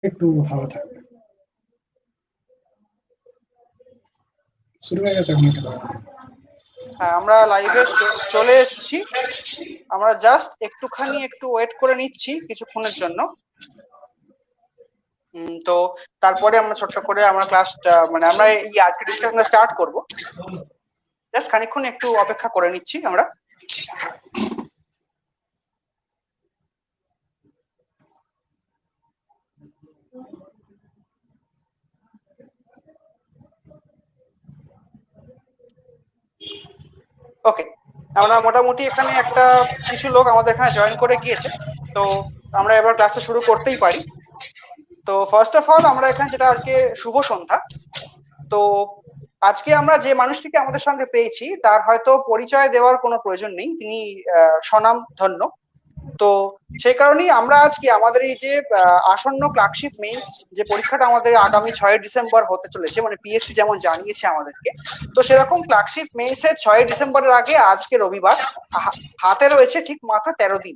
একটু হাওয়া থাকবে। শুরু হয়ে গেছে এখন একটা। হ্যাঁ, আমরা লাইভে চলে এসেছি। আমরা জাস্ট একটু ওয়েট করে নিচ্ছি কিছুক্ষণের জন্য। তো তারপরে আমরা ছোট্ট করে আমরা ক্লাসটা মানে আমরা এই আজকে ডিসকাশনটা স্টার্ট করব। জাস্ট খানিকক্ষণ একটু অপেক্ষা করে নিচ্ছি আমরা। ওকে, আমরা মোটামুটি এখানে একটা কিছু লোক আমাদের এখানে জয়েন করে গিয়েছে। তো আমরা এবার ক্লাসটা শুরু করতেই পারি। তো ফার্স্ট অফ অল আমরা এখানে যেটা আজকে শুভ সন্ধ্যা। তো আজকে আমরা যে মানুষটিকে আমাদের সঙ্গে পেয়েছি তার হয়তো পরিচয় দেওয়ার কোনো প্রয়োজন নেই, তিনি স্বনাম ধন্য। তো সেই কারণেই আমরা আজকে আমাদের এই যে আসন্ন ক্লার্কশিপ মেন্স যে পরীক্ষাটা আমাদের আগামী 6 ডিসেম্বর হতে চলেছে, মানে পিএসসি যেমন জানিয়েছে আমাদেরকে, তো সেরকম ক্লার্কশিপ মেন্স এর 6 ডিসেম্বরের আগে আজকে রবিবার হাতে রয়েছে ঠিক মাত্র 13 দিন।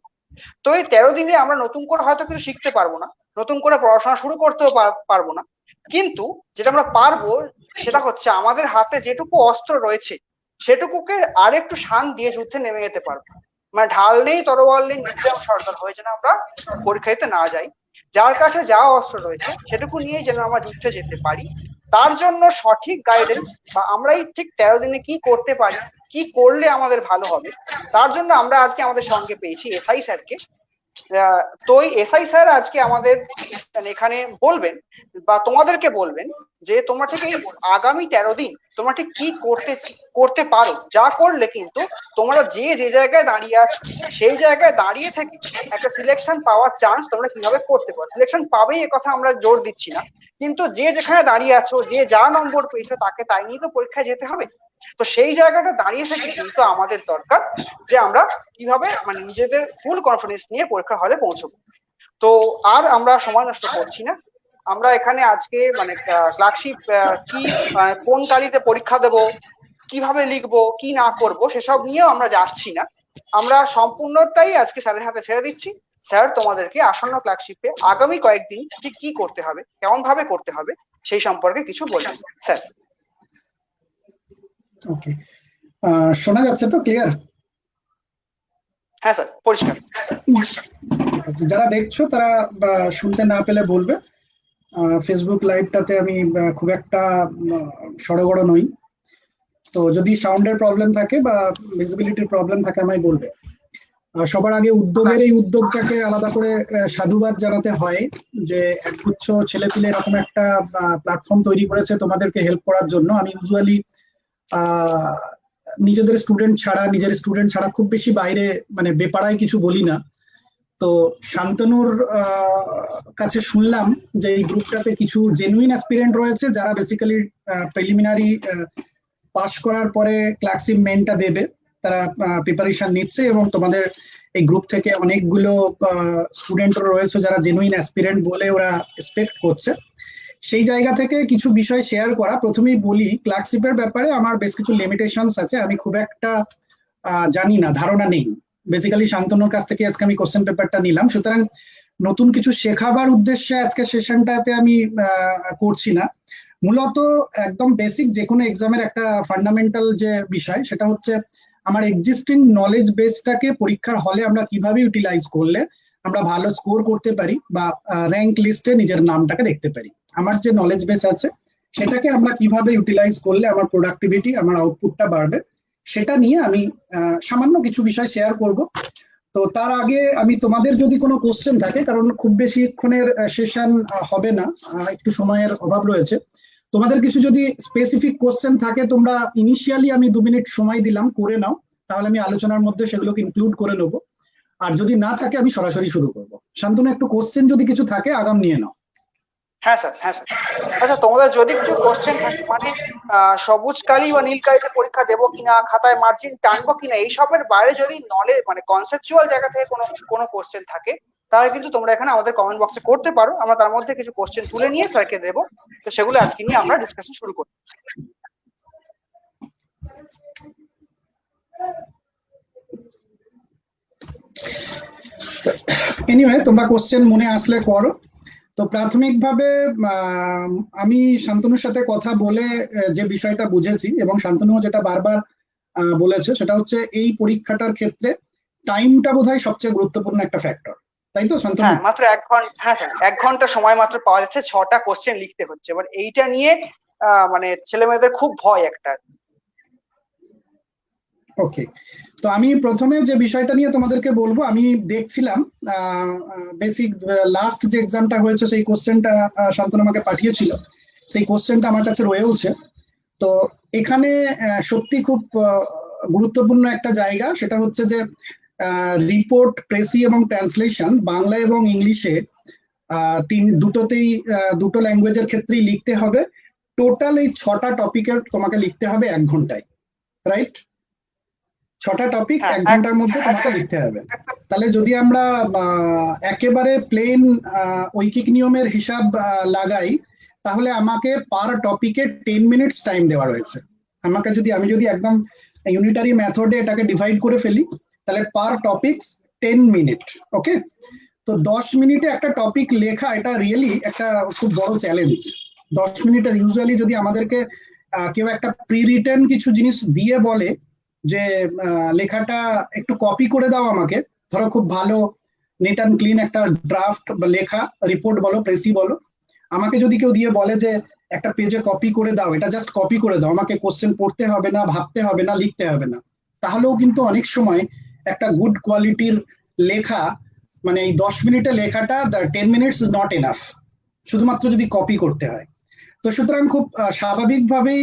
তো এই 13 দিনে আমরা নতুন করে হয়তো কিছু শিখতে পারবো না, নতুন করে পড়াশোনা শুরু করতেও পারবো না, কিন্তু যেটা আমরা পারবো সেটা হচ্ছে আমাদের হাতে যেটুকু অস্ত্র রয়েছে সেটুকুকে আর একটু শান দিয়ে যুদ্ধে নেমে যেতে পারবো। মানে ঢাল নেই, তরোয়াল নেই, নির্জম সরকার হয়ে যেন আমরা পরীক্ষা দিতে না যাই। যার কাছে যা অস্ত্র রয়েছে সেটুকু নিয়েই যেন আমরা যুদ্ধে যেতে পারি। তার জন্য সঠিক গাইডেন্স বা আমরাই ঠিক 13 দিনে কি করতে পারি, কি করলে আমাদের ভালো হবে, তার জন্য আমরা আজকে আমাদের সঙ্গে পেয়েছি এসআই স্যারকে। তো এই এসআই স্যার আজকে আমাদের মানে এখানে বলবেন বা তোমাদেরকে বলবেন যে তোমরা ঠিক এই আগামী 13 দিন তোমরা ঠিক কি করতে পারো, যা করলে কিন্তু তোমরা যে যে জায়গায় দাঁড়িয়ে আছো সেই জায়গায় দাঁড়িয়ে থেকে একটা সিলেকশন পাওয়ার চান্স তোমরা কিভাবে করতে পারো। সিলেকশন পাবেই এ কথা আমরা জোর দিচ্ছি না, কিন্তু যে যেখানে দাঁড়িয়ে আছো, যে যা নম্বর পেয়েছো তাকে তাই নিয়ে তো পরীক্ষায় যেতে হবে। তো সেই জায়গাটা দাঁড়িয়ে থেকে কিন্তু আমাদের দরকার যে আমরা কিভাবে মানে নিজেদের ফুল কনফিডেন্স নিয়ে পরীক্ষা হলে পৌঁছবো। তো আর আমরা সময় নষ্ট করছি না, আমরা এখানে আজকে মানে ক্লার্কশিপ কি কোন তারিখে পরীক্ষা দেব, কিভাবে লিখবো, কি না করব সেসব নিয়েও আমরা যাচ্ছি না। আমরা সম্পূর্ণটাই আজকে স্যারের হাতে ছেড়ে দিচ্ছি। স্যার তোমাদেরকে আসন্ন ক্লার্কশিপে আগামী কয়েকদিন ঠিক কি করতে হবে, কেমন ভাবে করতে হবে সেই সম্পর্কে কিছু বলবেন স্যার। ওকে, শোনা যাচ্ছে তো ক্লিয়ার? হ্যাঁ স্যার, পরিষ্কার। যারা দেখছো তারা শুনতে না পেলে বলবে। ফেসবুক লাইভটাতে আমি খুব একটা সড়গড় নই, তো যদি সাউন্ডের প্রবলেম থাকে বা ভিজিবিলিটির প্রবলেম থাকে আমায় বলবে। সবার আগে উদ্যোগের এই উদ্যোগটাকে আলাদা করে সাধুবাদ জানাতে হয় যে একগুচ্ছ ছেলেপিলে এরকম একটা প্ল্যাটফর্ম তৈরি করেছে তোমাদেরকে হেল্প করার জন্য। আমি ইউজুয়ালি নিজের স্টুডেন্ট ছাড়া খুব বেশি বাইরে মানে বেপাড়ায় কিছু বলি না। তো শান্তনুর কাছে শুনলাম যে এই গ্রুপটাতে কিছু জেনুইন অ্যাসপিরেন্ট রয়েছে যারা বেসিক্যালি প্রিলিমিনারি পাশ করার পরে ক্লার্কশিপ মেনটা দেবে, তারা প্রিপারেশন নিচ্ছে এবং তোমাদের এই গ্রুপ থেকে অনেকগুলো স্টুডেন্ট রয়েছে যারা জেনুইন অ্যাসপিরেন্ট বলে ওরা এক্সপেক্ট করছে। সেই জায়গা থেকে কিছু বিষয় শেয়ার করা। প্রথমেই বলি, ক্লার্কশিপের ব্যাপারে আমার বেশ কিছু লিমিটেশনস আছে, আমি খুব একটা জানি না, ধারণা নেই। বেসিক্যালি শান্তনুর কাছ থেকে আজকে আমি কোশ্চেন পেপারটা নিলাম, সুতরাং নতুন কিছু শেখাবার উদ্দেশ্যে আজকে সেশনটাতে আমি করছি না। মূলত একদম বেসিক যে কোনো এক্সামের একটা ফান্ডামেন্টাল যে বিষয় সেটা হচ্ছে আমার এক্সিস্টিং নলেজ বেসটাকে পরীক্ষার হলে আমরা কিভাবে ইউটিলাইজ করলে আমরা ভালো স্কোর করতে পারি বা র্যাঙ্ক লিস্টে নিজের নামটাকে দেখতে পারি। আমার যে নলেজ বেস আছে সেটাকে আমরা কিভাবে ইউটিলাইজ করলে আমার প্রোডাক্টিভিটি, আমার আউটপুটটা বাড়বে, সেটা নিয়ে আমি সামান্য কিছু বিষয় শেয়ার করব। তো তার আগে আমি তোমাদের যদি কোনো কোশ্চেন থাকে, কারণ খুব বেশিক্ষণের সেশন হবে না, একটু সময়ের অভাব রয়েছে, তোমাদের কিছু যদি স্পেসিফিক কোশ্চেন থাকে তোমরা ইনিশিয়ালি আমি 2 মিনিট সময় দিলাম করে নাও, তাহলে আমি আলোচনার মধ্যে সেগুলোকে ইনক্লুড করে নেবো। আর যদি না থাকে আমি সরাসরি শুরু করব। শান্তনু, একটু কোশ্চেন যদি কিছু থাকে আগাম নিয়ে নাও। হ্যাঁ স্যার, হ্যাঁ স্যার। আচ্ছা, তোমাদের যদি কিছু কোশ্চেন থাকে মানে সবুজ কালি বা নীল কালিতে পরীক্ষা দেবো কিনা, খাতায় মার্জিন টানবো কিনা, এইসবের বাইরে যদি নলেজ মানে কনসেপচুয়াল জায়গা থেকে কোনো কোনো কোশ্চেন থাকে তাহলে কিন্তু তোমরা এখানে আমাদের কমেন্ট বক্সে করতে পারো। আমরা তার মধ্যে কিছু কোশ্চেন তুলে নিয়ে স্যারকে দেবো। তো সেগুলো আজকে নিয়ে আমরা ডিসকাশন শুরু করি। এনিওয়ে, তোমরা কোশ্চেন মনে আসলে করো। তো প্রাথমিকভাবে আমি শান্তনুর সাথে কথা বলে যে বিষয়টা বুঝেছি, এবং শান্তনু যেটা বারবার বলেছে, সেটা হচ্ছে এই পরীক্ষাটার ক্ষেত্রে টাইমটা বোধহয় সবচেয়ে গুরুত্বপূর্ণ একটা ফ্যাক্টর, তাই তো শান্তনু? হ্যাঁ, মাত্র 1 ঘন্টা। হ্যাঁ স্যার, 1 ঘন্টা সময় মাত্র পাওয়া যাচ্ছে, 6টা কোশ্চেন লিখতে হচ্ছে। এবার এইটা নিয়ে মানে ছেলে মেয়েদের খুব ভয় একটা। ওকে, তো আমি প্রথমে যে বিষয়টা নিয়ে তোমাদেরকে বলবো, আমি দেখছিলাম বেসিক লাস্ট যে এক্সামটা হয়েছে সেই কোশ্চেনটা শান্তনু আমাকে পাঠিয়েছিল, সেই কোশ্চেনটা আমার কাছে রয়েওছে। তো এখানে সত্যি খুব গুরুত্বপূর্ণ একটা জায়গা, সেটা হচ্ছে যে রিপোর্ট, প্রেসি এবং ট্রান্সলেশন বাংলা এবং ইংলিশে দুটোতেই, দুটো ল্যাঙ্গুয়েজের ক্ষেত্রেই লিখতে হবে। টোটাল এই 6টা টপিকের তোমাকে লিখতে হবে 1 ঘন্টায়, রাইট? 6টা টপিক হ্যাঁ 1 ঘন্টার মধ্যে তোমাকে লিখতে হবে। তাহলে যদি আমরা একেবারে প্লেন ঐকিক নিয়মের হিসাব লাগাই, তাহলে আমাকে পার টপিকে 10 মিনিটস টাইম দেওয়া রয়েছে। আমি যদি একদম ইউনিটারি মেথডে এটাকে ডিভাইড করে ফেলি, তাহলে পার টপিকস 10 মিনিট। ওকে, তো 10 মিনিটে একটা টপিক লেখা, এটা রিয়েলি একটা খুব বড় চ্যালেঞ্জ। 10 মিনিটে ইউজুয়ালি যদি আমাদেরকে কেউ একটা প্রি রিটেন কিছু জিনিস দিয়ে বলে যে লেখাটা একটু কপি করে দাও আমাকে, ধরো খুব ভালো নেট অ্যান্ড ক্লিন একটা ড্রাফট বা লেখা, রিপোর্ট বলো, প্রেসি বলো, আমাকে যদি কেউ দিয়ে বলে যে একটা পেজে কপি করে দাও, এটা জাস্ট কপি করে দাও, আমাকে কোশ্চেন পড়তে হবে না, ভাবতে হবে না, লিখতে হবে না, তাহলেও কিন্তু অনেক সময় একটা গুড কোয়ালিটির লেখা, মানে এই 10 মিনিটে লেখাটা, 10 মিনিটস ইজ নট এনাফ, শুধুমাত্র যদি কপি করতে হয়। তো সুতরাং খুব স্বাভাবিকভাবেই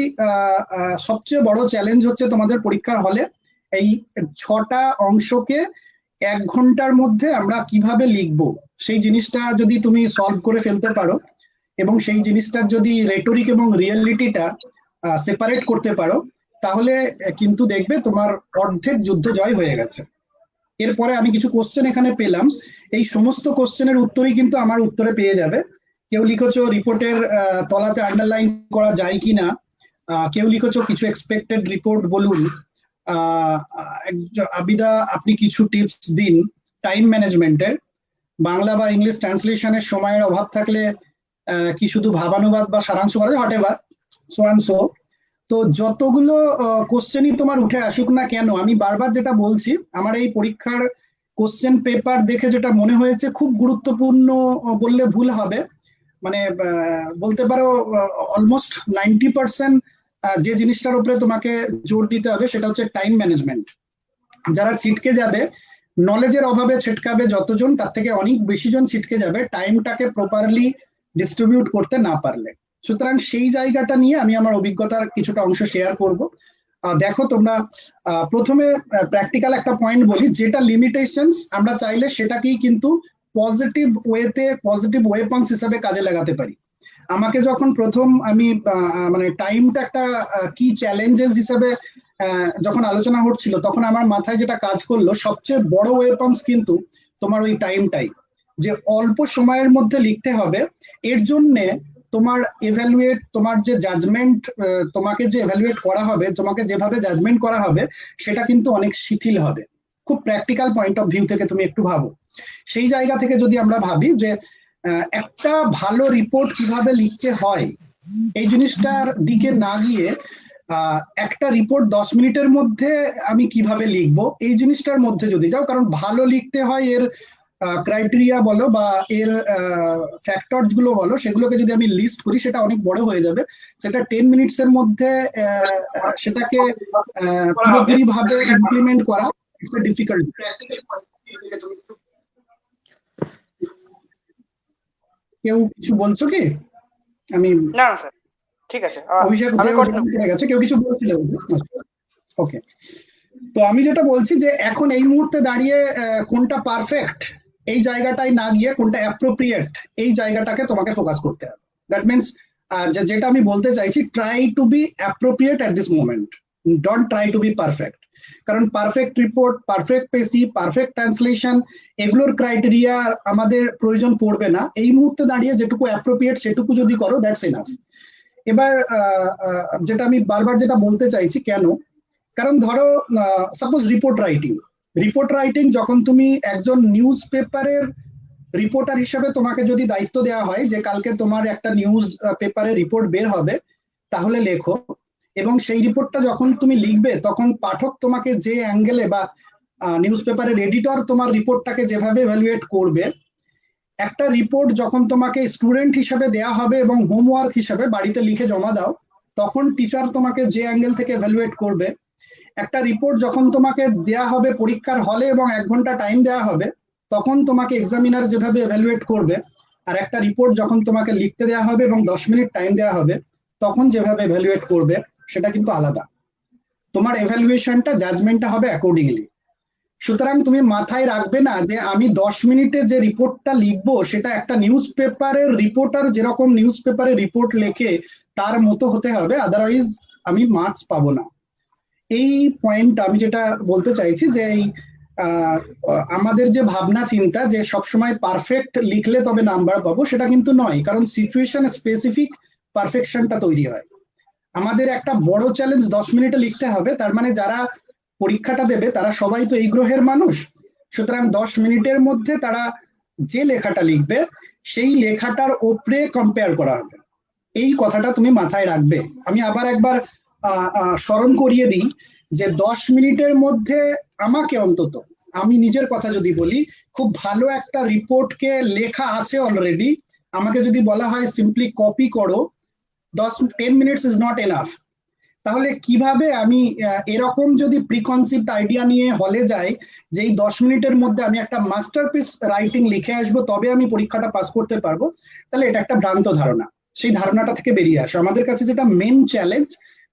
সবচেয়ে বড় চ্যালেঞ্জ হচ্ছে তোমাদের পরীক্ষার হলে এই 6টা অংশকে 1 ঘন্টার মধ্যে আমরা কিভাবে লিখবো, সেই জিনিসটা যদি তুমি সলভ করে ফেলতে পারো, এবং সেই জিনিসটার যদি রেটরিক এবং রিয়েলিটিটা সেপারেট করতে পারো, তাহলে কিন্তু দেখবে তোমার অর্ধেক যুদ্ধ জয় হয়ে গেছে। এরপরে আমি কিছু কোশ্চেন এখানে পেলাম, এই সমস্ত কোশ্চেনের উত্তরই কিন্তু আমার উত্তরে পেয়ে যাবে। কেউ লিখেছো রিপোর্টের তলাতে আন্ডারলাইন করা যায় কিনা, কেউ লিখেছো কিছু এক্সপেক্টেড রিপোর্ট বলুন, আবিদা আপনি কিছু টিপস দিন টাইম ম্যানেজমেন্টের, বাংলা বা ইংলিশ ট্রান্সলেশনের সময়ের অভাব থাকলে কি শুধু ভাবানুবাদ বা সারাংশ করা যায়, what ever, so and so. তো যতগুলো কোশ্চেনই তোমার উঠে আসুক না কেন, আমি বারবার যেটা বলছি, আমার এই পরীক্ষার কোশ্চেন পেপার দেখে যেটা মনে হয়েছে খুব গুরুত্বপূর্ণ বললে ভুল হবে, মানে বলতে পারো অলমোস্ট 90% যে জিনিসটার উপরে তোমাকে জোর দিতে হবে সেটা হচ্ছে টাইম ম্যানেজমেন্ট। যারা ছিটকে যাবে, নলেজের অভাবে ছিটকাবে যতজন, তার থেকে অনেক বেশি জন ছিটকে যাবে টাইমটাকে প্রপারলি ডিস্ট্রিবিউট করতে না পারলে। সুতরাং সেই জায়গাটা নিয়ে আমি আমার অভিজ্ঞতার কিছুটা অংশ শেয়ার করব। দেখো তোমরা, প্রথমে প্র্যাকটিক্যাল একটা পয়েন্ট বলি, যেটা লিমিটেশনস আমরা চাইলে সেটাকেই কিন্তু পজিটিভ ওয়েতে, পজিটিভ ওয়েপন্স হিসেবে কাজে লাগাতে পারি। আমাকে যখন প্রথম আমি মানে টাইমটা একটা কি চ্যালেঞ্জেস হিসেবে যখন আলোচনা হচ্ছিল, তখন আমার মাথায় যেটা কাজ করলো, সবচেয়ে বড় ওয়েপন্স কিন্তু তোমার ওই টাইমটাই, যে অল্প সময়ের মধ্যে লিখতে হবে। এর জন্যে তোমার এভালুয়েট, তোমার যে জাজমেন্ট, তোমাকে যে এভালুয়েট করা হবে, তোমাকে যেভাবে জাজমেন্ট করা হবে, সেটা কিন্তু অনেক শিথিল হবে। খুব প্র্যাকটিক্যাল পয়েন্ট অফ ভিউ থেকে তুমি একটু ভাবো, সেই জায়গা থেকে যদি আমরা ভাবি যে একটা ভালো রিপোর্ট কিভাবে লিখতে হয়, এই জিনিসটার দিকে না গিয়ে একটা রিপোর্ট 10 মিনিটের মধ্যে আমি কিভাবে লিখবো, এই জিনিসটার মধ্যে যদি যাও, কারণ ভালো লিখতে হয় এর ক্রাইটেরিয়া বলো বা এর ফ্যাক্টরস গুলো বলো, সেগুলোকে যদি আমি লিস্ট করি সেটা অনেক বড় হয়ে যাবে। সেটা 10 মিনিটস এর মধ্যে সেটাকে পুরোপুরি ভাবে ইমপ্লিমেন্ট করা ইটস ডিফিকাল্ট। কেউ কিছু বলছো কি? আমি না না স্যার, ঠিক আছে, অভিষেক আমি করে গেছে, কেউ কিছু বলছিল? ওকে, তো আমি যেটা বলছি যে এখন এই মুহূর্তে দাঁড়িয়ে কোনটা পারফেক্ট এই জায়গাটায় না গিয়ে কোনটা অ্যাপ্রোপ্রিয়েট এই জায়গাটাকে তোমাকে ফোকাস করতে হবে। দ্যাট মিনস যেটা আমি বলতে চাইছি, try to be appropriate at this moment, don't try to be perfect. কারণ perfect report, perfect precis, perfect translation, এগুলোর ক্রাইটেরিয়া আমাদের প্রয়োজন পড়বে না। এই মুহূর্তে দাঁড়িয়ে যেটুকু অ্যাপ্রোপ্রিয়েট সেটুকু যদি করো, দ্যাটস এনাফ। এবার যেটা আমি বারবার যেটা বলতে চাইছি, কেন, কারণ ধরো সাপোজ রিপোর্ট রাইটিং যখন তুমি একজন নিউজ পেপারের রিপোর্টার হিসেবে তোমাকে যদি দায়িত্ব দেওয়া হয় যে কালকে তোমার একটা নিউজ পেপারে রিপোর্ট বের হবে, তাহলে লেখো। এবং সেই রিপোর্টটা যখন তুমি লিখবে তখন পাঠক তোমাকে যে অ্যাঙ্গেলে বা নিউজ পেপারের এডিটর তোমার রিপোর্টটাকে যেভাবে এভালুয়েট করবে, একটা রিপোর্ট যখন তোমাকে স্টুডেন্ট হিসেবে দেয়া হবে এবং হোমওয়ার্ক হিসেবে বাড়িতে লিখে জমা দাও, তখন টিচার তোমাকে যে অ্যাঙ্গেল থেকে এভালুয়েট করবে। একটা রিপোর্ট যখন তোমাকে দেয়া হবে পরীক্ষার হলে এবং 1 ঘন্টা টাইম দেওয়া হবে, তখন তোমাকে এক্সামিনার যেভাবে এভালুয়েট করবে। আর একটা রিপোর্ট যখন তোমাকে লিখতে দেওয়া হবে এবং 10 মিনিট টাইম দেওয়া হবে, তখন যেভাবে এভালুয়েট করবে সেটা কিন্তু আলাদা। তোমার এভালুয়েশনটা, জাজমেন্টটা হবে অ্যাকর্ডিংলি। সুতরাং তুমি মাথায় রাখবে না যে আমি 10 মিনিটে যে রিপোর্টটা লিখবো সেটা একটা নিউজ পেপারের রিপোর্টার যেরকম নিউজ পেপারে রিপোর্ট লেখে তার মতো হতে হবে, আদারওয়াইজ আমি মার্কস পাবো না। এই পয়েন্ট আমি যেটা বলতে চাইছি যে এই আমাদের যে ভাবনা চিন্তা যে সবসময় পারফেক্ট লিখলে তবে নাম্বার পাবো, সেটা কিন্তু নয়। কারণ সিচুয়েশন স্পেসিফিক পারফেকশনটা তৈরি হয়। আমাদের একটা বড় চ্যালেঞ্জ 10 মিনিটে লিখতে হবে, তার মানে যারা পরীক্ষাটা দেবে তারা সবাই তো এই গ্রহের মানুষ। সুতরাং 10 মিনিটের মধ্যে তারা যে লেখাটা লিখবে সেই লেখাটার ওপরে কম্পেয়ার করা হবে। এই কথাটা তুমি মাথায় রাখবে। আমি আবার একবার স্মরণ করিয়ে দিই যে 10 মিনিটের মধ্যে আমাকে অন্তত, আমি নিজের কথা যদি বলি, খুব ভালো একটা রিপোর্টকে লেখা আছে অলরেডি, আমাকে যদি বলা হয় সিম্পলি কপি করো, 10-10 মিনিটস ইজ নট এনাফ। তাহলে কিভাবে আমি এরকম যদি প্রিকনসিপ্ট আইডিয়া নিয়ে হলে যাই যে এই 10 মিনিটের মধ্যে আমি একটা মাস্টারপিস রাইটিং লিখে আসবো তবে আমি পরীক্ষাটা পাস করতে পারবো, তাহলে এটা একটা ভ্রান্ত ধারণা। সেই ধারণাটা থেকে বেরিয়ে আসো। আমাদের কাছে যেটা মেন চ্যালেঞ্জ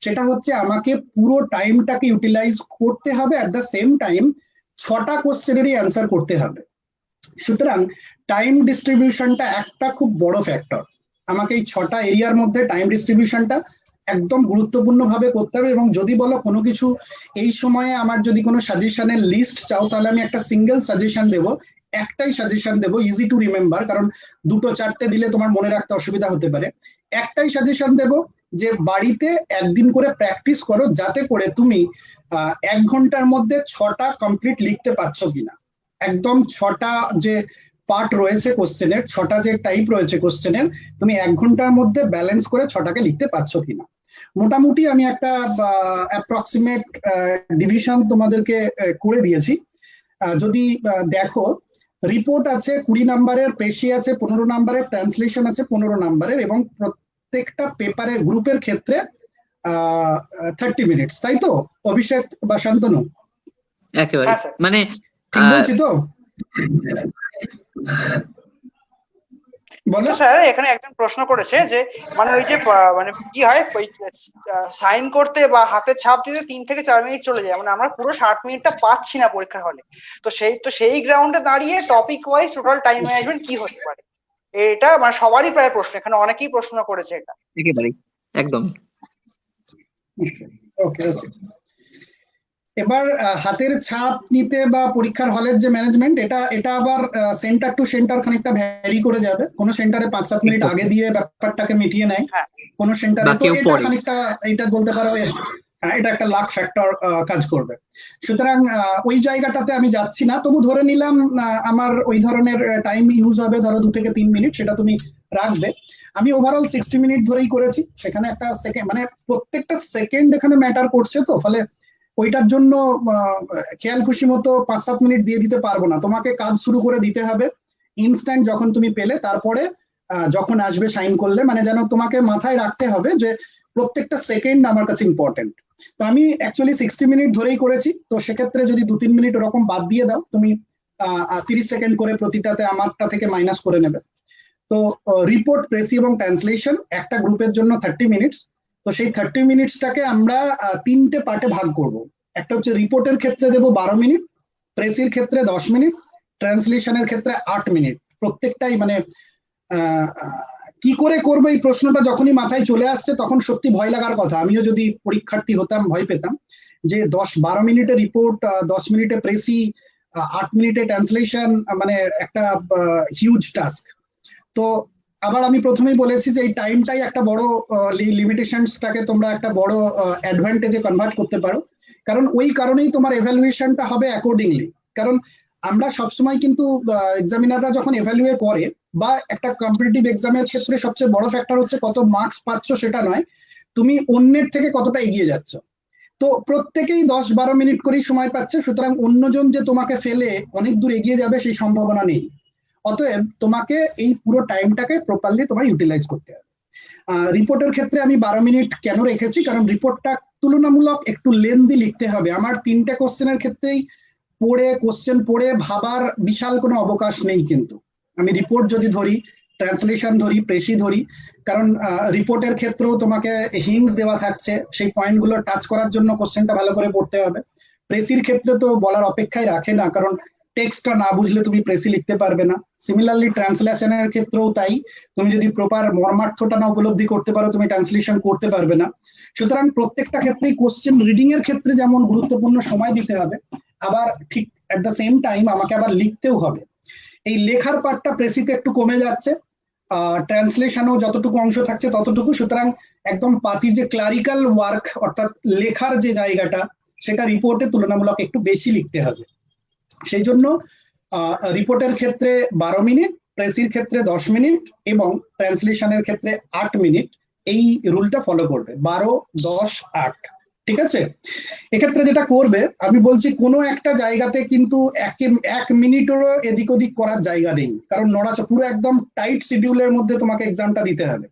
সেটা হচ্ছে আমাকে পুরো টাইমটাকে ইউটিলাইজ করতে হবে, অ্যাট দ্য সেম টাইম 6টা কোশ্চেনেরই অ্যান্সার করতে হবে। সুতরাং টাইম ডিস্ট্রিবিউশনটা একটা খুব বড় ফ্যাক্টর। আমাকে এই 6টা এরিয়ার মধ্যে টাইম ডিস্ট্রিবিউশনটা একদম গুরুত্বপূর্ণ ভাবে করতে হবে। এবং যদি বলো কোনো কিছু এই সময়ে আমার যদি কোনো সাজেশনের লিস্ট চাও, তাহলে আমি একটা সিঙ্গেল সাজেশন দেবো, একটাই সাজেশন দেবো, ইজি টু রিমেম্বার, কারণ 2টো 4টে দিলে তোমার মনে রাখতে অসুবিধা হতে পারে। একটাই সাজেশন দেবো যে বাড়িতে একদিন করে প্র্যাকটিস করো, যাতে করে তুমি 1 ঘন্টার মধ্যে 6টা কমপ্লিট লিখতে পারছো কিনা। একদম 6টা যে পার্ট রয়েছে কোশ্চেনের, 6টা যে টাইপ রয়েছে কোশ্চেনের, তুমি 1 ঘন্টার মধ্যে ব্যালেন্স করে 6টাকে লিখতে পারছো কিনা। মোটামুটি আমি একটা অ্যাপ্রক্সিমেট ডিভিশন তোমাদেরকে করে দিয়েছি। যদি দেখো, রিপোর্ট আছে 20 নাম্বারের, প্রেসি আছে 15 নাম্বারের, ট্রান্সলেশন আছে 15 নাম্বারের, এবং প্রত্যেকটা পেপারের গ্রুপের ক্ষেত্রে 30 মিনিটস, তাই তো অভিষেক বা শান্তনু? একেবারে, মানে ঠিক বলছি তো? বলো স্যার। এখানে একজন প্রশ্ন করেছে যে মানে ওই যে মানে কি হয়, ওই সাইন করতে বা হাতে ছাপ দিতে 3 থেকে 4 মিনিট চলে যায়, মানে আমরা পুরো 60 মিনিটটা পাচ্ছি না পরীক্ষার হলে। তো সেই গ্রাউন্ডে দাঁড়িয়ে topic wise total time management কি হতে পারে, এটা মানে সবারই প্রায় প্রশ্ন, এখানে অনেকেই প্রশ্ন করেছে এটা। একেবারে একদম। ওকে ওকে। এবার হাতের ছাপ নিতে বা পরীক্ষার হলের যে ম্যানেজমেন্ট, এটা আবার সেন্টার টু সেন্টার খানিকটা ভ্যারি করে যাবে। কোন সেন্টারে 5-7 মিনিট আগে দিয়ে ব্যাপারটাকে মিটিয়ে নেয়, কোন সেন্টারে তো এটা খানিকটা, এটা বলতে পারো এটা একটা লাক ফ্যাক্টর কাজ করবে। সুতরাং ওই জায়গাটাতে আমি যাচ্ছি না, তবু ধরে নিলাম আমার ওই ধরনের টাইম ইউজ হবে, ধরো 2 থেকে 3 মিনিট, সেটা তুমি রাখবে। আমি ওভারঅল 60 মিনিট ধরেই করেছি। সেখানে একটা সেকেন্ড, মানে প্রত্যেকটা সেকেন্ড এখানে ম্যাটার করছে, তো ফলে ওইটার জন্য খেয়াল খুশি মতো 5-7 মিনিট দিয়ে দিতে পারবো না। তোমাকে কাজ শুরু করে দিতে হবে ইনস্ট্যান্ট যখন তুমি পেলে, তারপরে যখন আসবে সাইন করলে, মানে যেন তোমাকে মাথায় রাখতে হবে যে প্রত্যেকটা সেকেন্ড আমার কাছে ইম্পর্টেন্ট। তো আমি অ্যাকচুয়ালি 60 মিনিট ধরেই করেছি। তো সেক্ষেত্রে যদি 2-3 মিনিট ওরকম বাদ দিয়ে দাও তুমি, 30 সেকেন্ড করে প্রতিটাতে আমারটা থেকে মাইনাস করে নেবে। তো রিপোর্ট, প্রেসি এবং ট্রান্সলেশন একটা গ্রুপের জন্য 30 মিনিটস। তো সেই 30 মিনিটসটাকে আমরা 3টে পার্টে ভাগ করব। একটা হচ্ছে রিপোর্টের ক্ষেত্রে দেবো 12 মিনিট, প্রেসির ক্ষেত্রে 10 মিনিট, ট্রান্সলেশনের ক্ষেত্রে 8 মিনিট। প্রত্যেকটাই মানে কি করে করবো এই প্রশ্নটা যখনই মাথায় চলে আসছে তখন সত্যি ভয় লাগার কথা। আমিও যদি পরীক্ষার্থী হতাম ভয় পেতাম যে 10-12 মিনিটে রিপোর্ট, 10 মিনিটে প্রেসি, 8 মিনিটে ট্রান্সলেশন, মানে একটা হিউজ টাস্ক। তো আবার আমি প্রথমেই বলেছি যে এই টাইমটাই একটা বড় লিমিটেশনসটাকে তোমরা একটা বড় অ্যাডভান্টেজে কনভার্ট করতে পারো, কারণ ওই কারণেই তোমার এভালুয়েশনটা হবে অ্যাকর্ডিংলি। কারণ আমরা সবসময় কিন্তু এক্সামিনাররা যখন এভালুয়েট করে বা একটা কম্পিটিটিভ এক্সামের ক্ষেত্রে সবচেয়ে বড় ফ্যাক্টর হচ্ছে কত মার্কস পাচ্ছ সেটা নয়, তুমি অন্যের থেকে কতটা এগিয়ে যাচ্ছ। তো প্রত্যেকেই 10-12 মিনিট করেই সময় পাচ্ছে, সুতরাং অন্যজন যে তোমাকে ফেলে অনেক দূর এগিয়ে যাবে সেই সম্ভাবনা নেই। অতএব তোমাকে এই পুরো টাইমটাকে প্রপারলি তোমার ইউটিলাইজ করতে হবে। রিপোর্টের ক্ষেত্রে আমি 12 মিনিট কেন রেখেছি, কারণ রিপোর্টটা তুলনামূলক একটু লেন্দি লিখতে হবে। আমার 3টে কোশ্চেনের ক্ষেত্রেই কোশ্চেন পড়ে ভাবার বিশাল কোনো অবকাশ নেই। কিন্তু আমি রিপোর্ট যদি ধরি, ট্রান্সলেশন ধরি, প্রেসি ধরি, কারণ রিপোর্টের ক্ষেত্রেও তোমাকে হিংস দেওয়া থাকছে, সেই পয়েন্টগুলো টাচ করার জন্য কোশ্চেনটা ভালো করে পড়তে হবে। প্রেসির ক্ষেত্রে তো বলার অপেক্ষায় রাখে না, কারণ টেক্সটটা না বুঝলে তুমি প্রেসি লিখতে পারবে না। সিমিলারলি ট্রান্সলেশনের ক্ষেত্রেও তাই, তুমি যদি প্রপার মর্মার্থটা না উপলব্ধি করতে পারো তুমি ট্রান্সলেশন করতে পারবে না। সুতরাং প্রত্যেকটা ক্ষেত্রেই কোশ্চেন রিডিং এর ক্ষেত্রে যেমন গুরুত্বপূর্ণ সময় দিতে হবে, আবার ঠিক এট দ্য সেম টাইম আমাকে আবার লিখতেও হবে। এই লেখার পার্টটা প্রেসিতে একটু কমে যাচ্ছে, ট্রান্সলেশনও যতটুকু অংশ থাকছে ততটুকু। সুতরাং একদম পাতি যে ক্লারিক্যাল ওয়ার্ক অর্থাৎ লেখার যে জায়গাটা, সেটা রিপোর্টে তুলনামূলক একটু বেশি লিখতে হবে। সেই জন্য রিপোর্টের ক্ষেত্রে 12 মিনিট, প্রেসির ক্ষেত্রে 10 মিনিট এবং ট্রান্সলেশনের ক্ষেত্রে 8 মিনিট, এই রুলটা ফলো করবে, 12, 10, 8। ঠিক আছে? এক্ষেত্রে যেটা করবে আমি বলছি, কোনো একটা জায়গাতে কিন্তু 1 মিনিটেরও এদিক ওদিক করার জায়গা নেই, কারণ পুরো একদম টাইট শিডিউলের মধ্যে তোমাকে এক্সামটা দিতে হবে।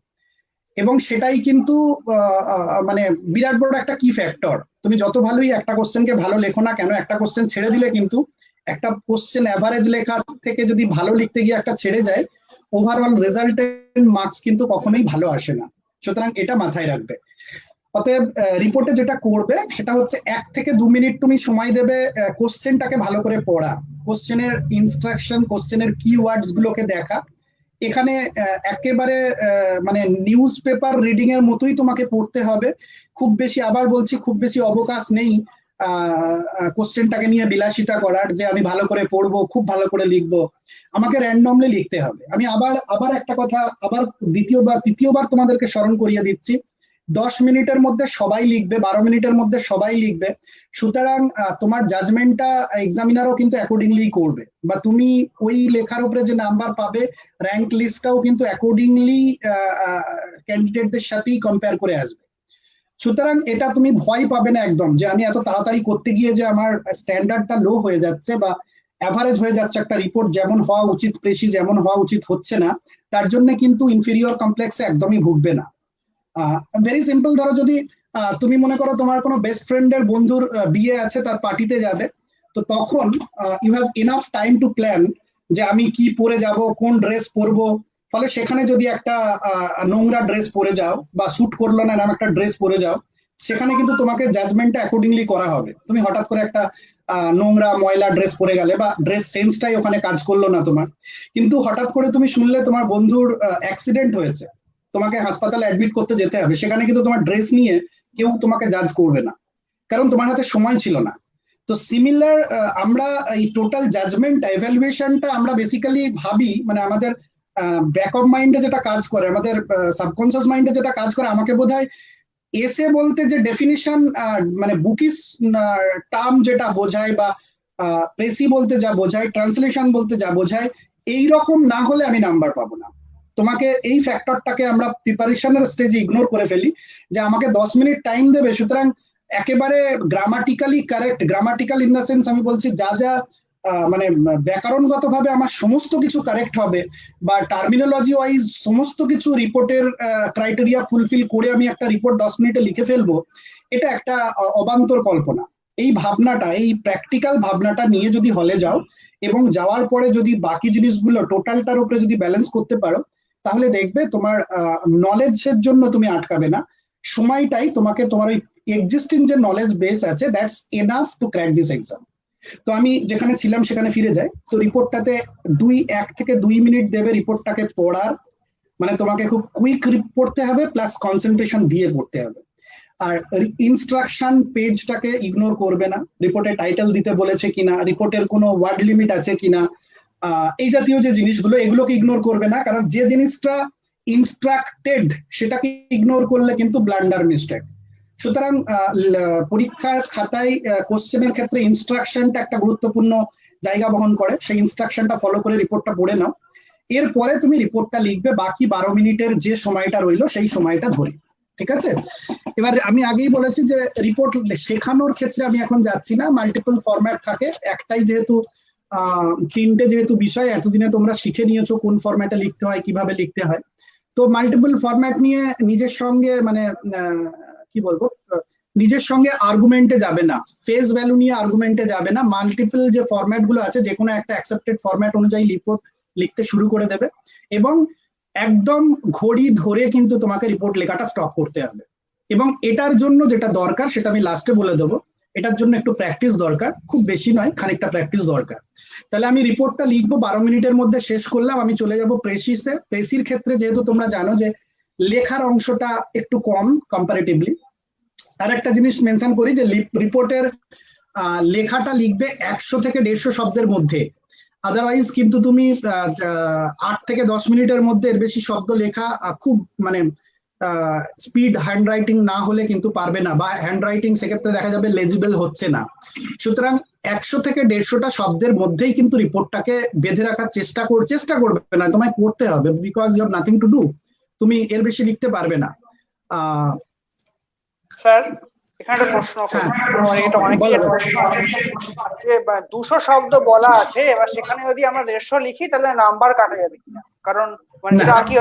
এবং সেটাই কিন্তু মানে বিরাট বড় একটা কি ফ্যাক্টর। তুমি যত ভালোই একটা কোশ্চেনকে ভালো লেখো না কেন, একটা কোশ্চেন ছেড়ে দিলে কিন্তু, একটা কোশ্চেন অ্যাভারেজ লেখা থেকে যদি ভালো লিখতে গিয়ে একটা ছেড়ে যায়, ওভারঅল রেজাল্টেন্ট মার্কস কিন্তু কখনোই ভালো আসে না। সুতরাং এটা মাথায় রাখবে। অতএব রিপোর্টে যেটা করবে সেটা হচ্ছে 1 থেকে 2 মিনিট তুমি সময় দেবে কোশ্চেনটাকে ভালো করে পড়া, কোশ্চেনের ইনস্ট্রাকশন, কোশ্চেনের কিওয়ার্ডস গুলোকে দেখা। এখানে একেবারে মানে নিউজ পেপার রিডিং এর মতোই তোমাকে পড়তে হবে। খুব বেশি, আবার বলছি, খুব বেশি অবকাশ নেই কোশ্চেনটাকে নিয়ে বিলাসিতা করার, যে আমি ভালো করে পড়বো, খুব ভালো করে লিখবো। আমাকে র্যান্ডমলি লিখতে হবে। আমি আবার একটা কথা, আবার তৃতীয়বার তোমাদেরকে স্মরণ করিয়ে দিচ্ছি, 10 মিনিটের মধ্যে সবাই লিখবে, 12 মিনিটের মধ্যে সবাই লিখবে। সুতরাং তোমার জাজমেন্টটা এক্সামিনারও কিন্তু অ্যাকর্ডিংলি করবে, বা তুমি ওই লেখার উপরে যে নাম্বার পাবে, র্যাঙ্ক লিস্টটাও কিন্তু অ্যাকর্ডিংলি ক্যান্ডিডেটদের সাথেই কম্পেয়ার করে আসবে। সুতরাং এটা তুমি ভয় পাবে না একদম, যে আমি এত তাড়াতাড়ি করতে গিয়ে যে আমার স্ট্যান্ডার্ডটা লো হয়ে যাচ্ছে বা অ্যাভারেজ হয়ে যাচ্ছে, একটা রিপোর্ট যেমন হওয়া উচিত, প্রেসি যেমন হওয়া উচিত হচ্ছে না, তার জন্য কিন্তু ইনফেরিয়র কমপ্লেক্সে একদমই ভুগবে না। ভেরি সিম্পল, ধরো যদি তুমি মনে করো তোমার কোনো বেস্ট ফ্রেন্ডের বন্ধুর বিয়ে আছে, তার পার্টিতে যাবে, তো তখন you have enough time to plan যে আমি কি পরে যাব, কোন ড্রেস পরবো। ফলে সেখানে যদি একটা নোংরা ড্রেস পরে যাও, বা স্যুট করলো না এরকম একটা ড্রেস পরে যাও, সেখানে কিন্তু তোমাকে জাজমেন্টটা অ্যাকর্ডিংলি করা হবে। তুমি হঠাৎ করে একটা নোংরা ময়লা ড্রেস পরে গেলে, বা ড্রেস সেন্সটাই ওখানে কাজ করলো না তোমার, কিন্তু হঠাৎ করে তুমি শুনলে তোমার বন্ধুর অ্যাক্সিডেন্ট হয়েছে, তোমাকে হাসপাতালে অ্যাডমিট করতে যেতে হবে, সেখানে কিন্তু তোমার ড্রেস নিয়ে কেউ তোমাকে জাজ করবে না, কারণ তোমার হাতে সময় ছিল না। তো সিমিলার, আমরা এই টোটাল জাজমেন্ট এভালুয়েশনটা আমরা বেসিক্যালি ভাবি, মানে আমাদের ব্যাক অফ মাইন্ডে যেটা কাজ করে, আমাদের সাবকনসিয়াস মাইন্ডে যেটা কাজ করে, আমাকে বোধহয় এসে বলতে যে ডেফিনিশন, মানে বুকিস টার্ম যেটা বোঝায়, বা প্রেসি বলতে যা বোঝায়, ট্রান্সলেশন বলতে যা বোঝায়, এইরকম না হলে আমি নাম্বার পাবো না। তোমাকে এই ফ্যাক্টরটাকে আমরা প্রিপারেশনের স্টেজে ইগনোর করে ফেলি, যে আমাকে 10 মিনিট টাইম দেবে, সুতরাং একেবারে grammatically correct, grammatical in the sense আমি বলছি যা যা মানে ব্যাকরণগত ভাবে আমার সমস্ত কিছু কারেক্ট হবে, বা টার্মিনোলজি ওয়াইজ সমস্ত কিছু রিপোর্টের ক্রাইটেরিয়া ফুলফিল করে আমি একটা রিপোর্ট 10 মিনিটে লিখে ফেলবো, এটা একটা অবান্তর কল্পনা। এই ভাবনাটা, এই প্র্যাকটিক্যাল ভাবনাটা নিয়ে যদি হলে যাও, এবং যাওয়ার পরে যদি বাকি জিনিসগুলো টোটালটার উপরে যদি ব্যালেন্স করতে পারো, তাহলে দেখবে তোমার নলেজের জন্য তুমি আটকাবে না, সময়টাই তোমাকে তোমার ওই এক্সিস্টিং যে নলেজ বেস আছে, that's enough to crack this exam. তো আমি যেখানে ছিলাম সেখানে ফিরে যাই। তো রিপোর্টটাতে 1 থেকে 2 মিনিট দেবে রিপোর্টটাকে পড়ার, মানে তোমাকে খুব কুইক পড়তে হবে, প্লাস কনসেন্ট্রেশন দিয়ে পড়তে হবে। আর ইনস্ট্রাকশন পেজটাকে ইগনোর করবে না, রিপোর্টে টাইটেল দিতে বলেছে কিনা, রিপোর্টের কোনো ওয়ার্ড লিমিট আছে কিনা, এই জাতীয় যে জিনিসগুলো, এগুলোকে ইগনোর করবে না, কারণ যে জিনিসটা ইনস্ট্রাক্টেড সেটাকে ইগনোর করলে কিন্তু ব্লান্ডার মিস্টেক। সুতরাং পরীক্ষার খাতায় কোশ্চেনের ক্ষেত্রে ইনস্ট্রাকশনটা একটা গুরুত্বপূর্ণ জায়গা বহন করে, সেই ইনস্ট্রাকশনটা ফলো করে রিপোর্টটা পড়ে নাও। এরপরে তুমি রিপোর্টটা লিখবে বাকি 12 মিনিটের যে সময়টা রইলো সেই সময়টা ধরে। ঠিক আছে? এবার আমি আগেই বলেছি যে রিপোর্ট শেখানোর ক্ষেত্রে আমি এখন যাচ্ছি না, মাল্টিপল ফরম্যাট থাকে, একটাই যেহেতু তিনটে যেহেতু বিষয় এতদিনে তোমরা শিখে নিয়েছো কোন ফরম্যাটে লিখতে হয়, কিভাবে লিখতে হয়। তো মাল্টিপল ফরম্যাট নিয়ে নিজের সঙ্গে মানে কি বলবো, নিজের সঙ্গে আর্গুমেন্টে যাবে না, ফেস ভ্যালু নিয়ে আর্গুমেন্টে যাবে না। মাল্টিপল যে ফরম্যাট গুলো আছে যে কোনো একটা অ্যাকসেপ্টেড ফরম্যাট অনুযায়ী রিপোর্ট লিখতে শুরু করে দেবে, এবং একদম ঘড়ি ধরে কিন্তু তোমাকে রিপোর্ট লেখাটা স্টপ করতে হবে। এবং এটার জন্য যেটা দরকার সেটা আমি লাস্টে বলে দেবো, এটার জন্য একটু প্র্যাকটিস দরকার, খুব বেশি নয়, খানিকটা প্র্যাকটিস দরকার। তাহলে আমি রিপোর্টটা লিখবো, 12 মিনিটের মধ্যে শেষ করলাম, আমি চলে যাব প্রেসিসে। প্রেসির ক্ষেত্রে যেহেতু তোমরা জানো যে লেখার অংশটা একটু কম কম্পারেটিভলি। আর একটা জিনিস মেনশন করি যে রিপোর্টের লেখাটা লিখবে 100 থেকে 150 শব্দের মধ্যে, আদারওয়াইজ কিন্তু তুমি 8 থেকে 10 মিনিটের মধ্যে এর বেশি শব্দ লেখা খুব মানে স্পিড হ্যান্ড রাইটিং না হলে কিন্তু পারবে না, বা হ্যান্ড রাইটিং সেক্ষেত্রে দেখা যাবে লেজিবল হচ্ছে না। সুতরাং 100 থেকে 150টা শব্দের মধ্যেই কিন্তু রিপোর্টটাকে বেঁধে রাখার চেষ্টা করবে না, তোমায় করতে হবে, because you have nothing to do, তুমি এর বেশি লিখতে পারবে না। স্যার এখানে একটা প্রশ্ন এটা অনেকেই যে 200 শব্দ বলা আছে, এবার সেখানে যদি আমরা 150 লিখি তাহলে নাম্বার কাটা যাবে, কারণ মানে যেটা কি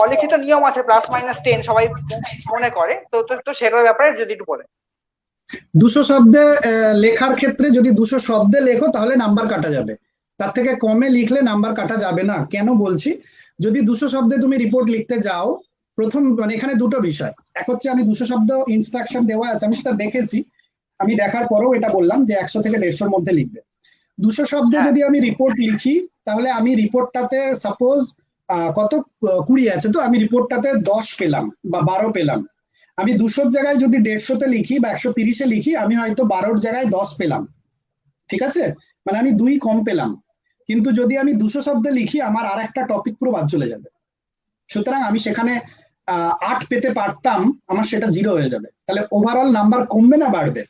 অলিখিত নিয়ম আছে +-10 সবাই মনে করে, তো সেটার ব্যাপারে যদি একটু বলেন। 200 শব্দে লেখার ক্ষেত্রে যদি 200 শব্দে লেখো তাহলে নাম্বার কাটা যাবে, তার থেকে কমে লিখলে নাম্বার কাটা যাবে না। কেন বলছি, যদি 200 শব্দে তুমি রিপোর্ট লিখতে যাও, প্রথম মানে এখানে দুটো বিষয়, এক হচ্ছে আমি 200 শব্দ ইনস্ট্রাকশন দেওয়া আছে আমি সেটা দেখেছি, আমি দেখার পরেও এটা বললাম যে 100 থেকে 150 মধ্যে লিখবে। 200 শব্দে যদি আমি রিপোর্ট লিখি তাহলে আমি রিপোর্টটাতে সাপোজ কত 20 আছে, তো আমি রিপোর্টটাতে 10 পেলাম বা 12 পেলাম। আমি 200 জায়গায় যদি 150-তে লিখি বা 130-এ লিখি, আমি হয়তো 12-র জায়গায় 10 পেলাম। ঠিক আছে, মানে আমি 2 কম পেলাম। কিন্তু যদি আমি 200 শব্দে লিখি আমার আর একটা টপিক পুরো বাদ চলে যাবে, সুতরাং আমি সেখানে 8 পেতে পারতাম, আমার সেটা 0 হয়ে যাবে। তাহলে ওভারঅল নাম্বার কমবে না বাড়বে?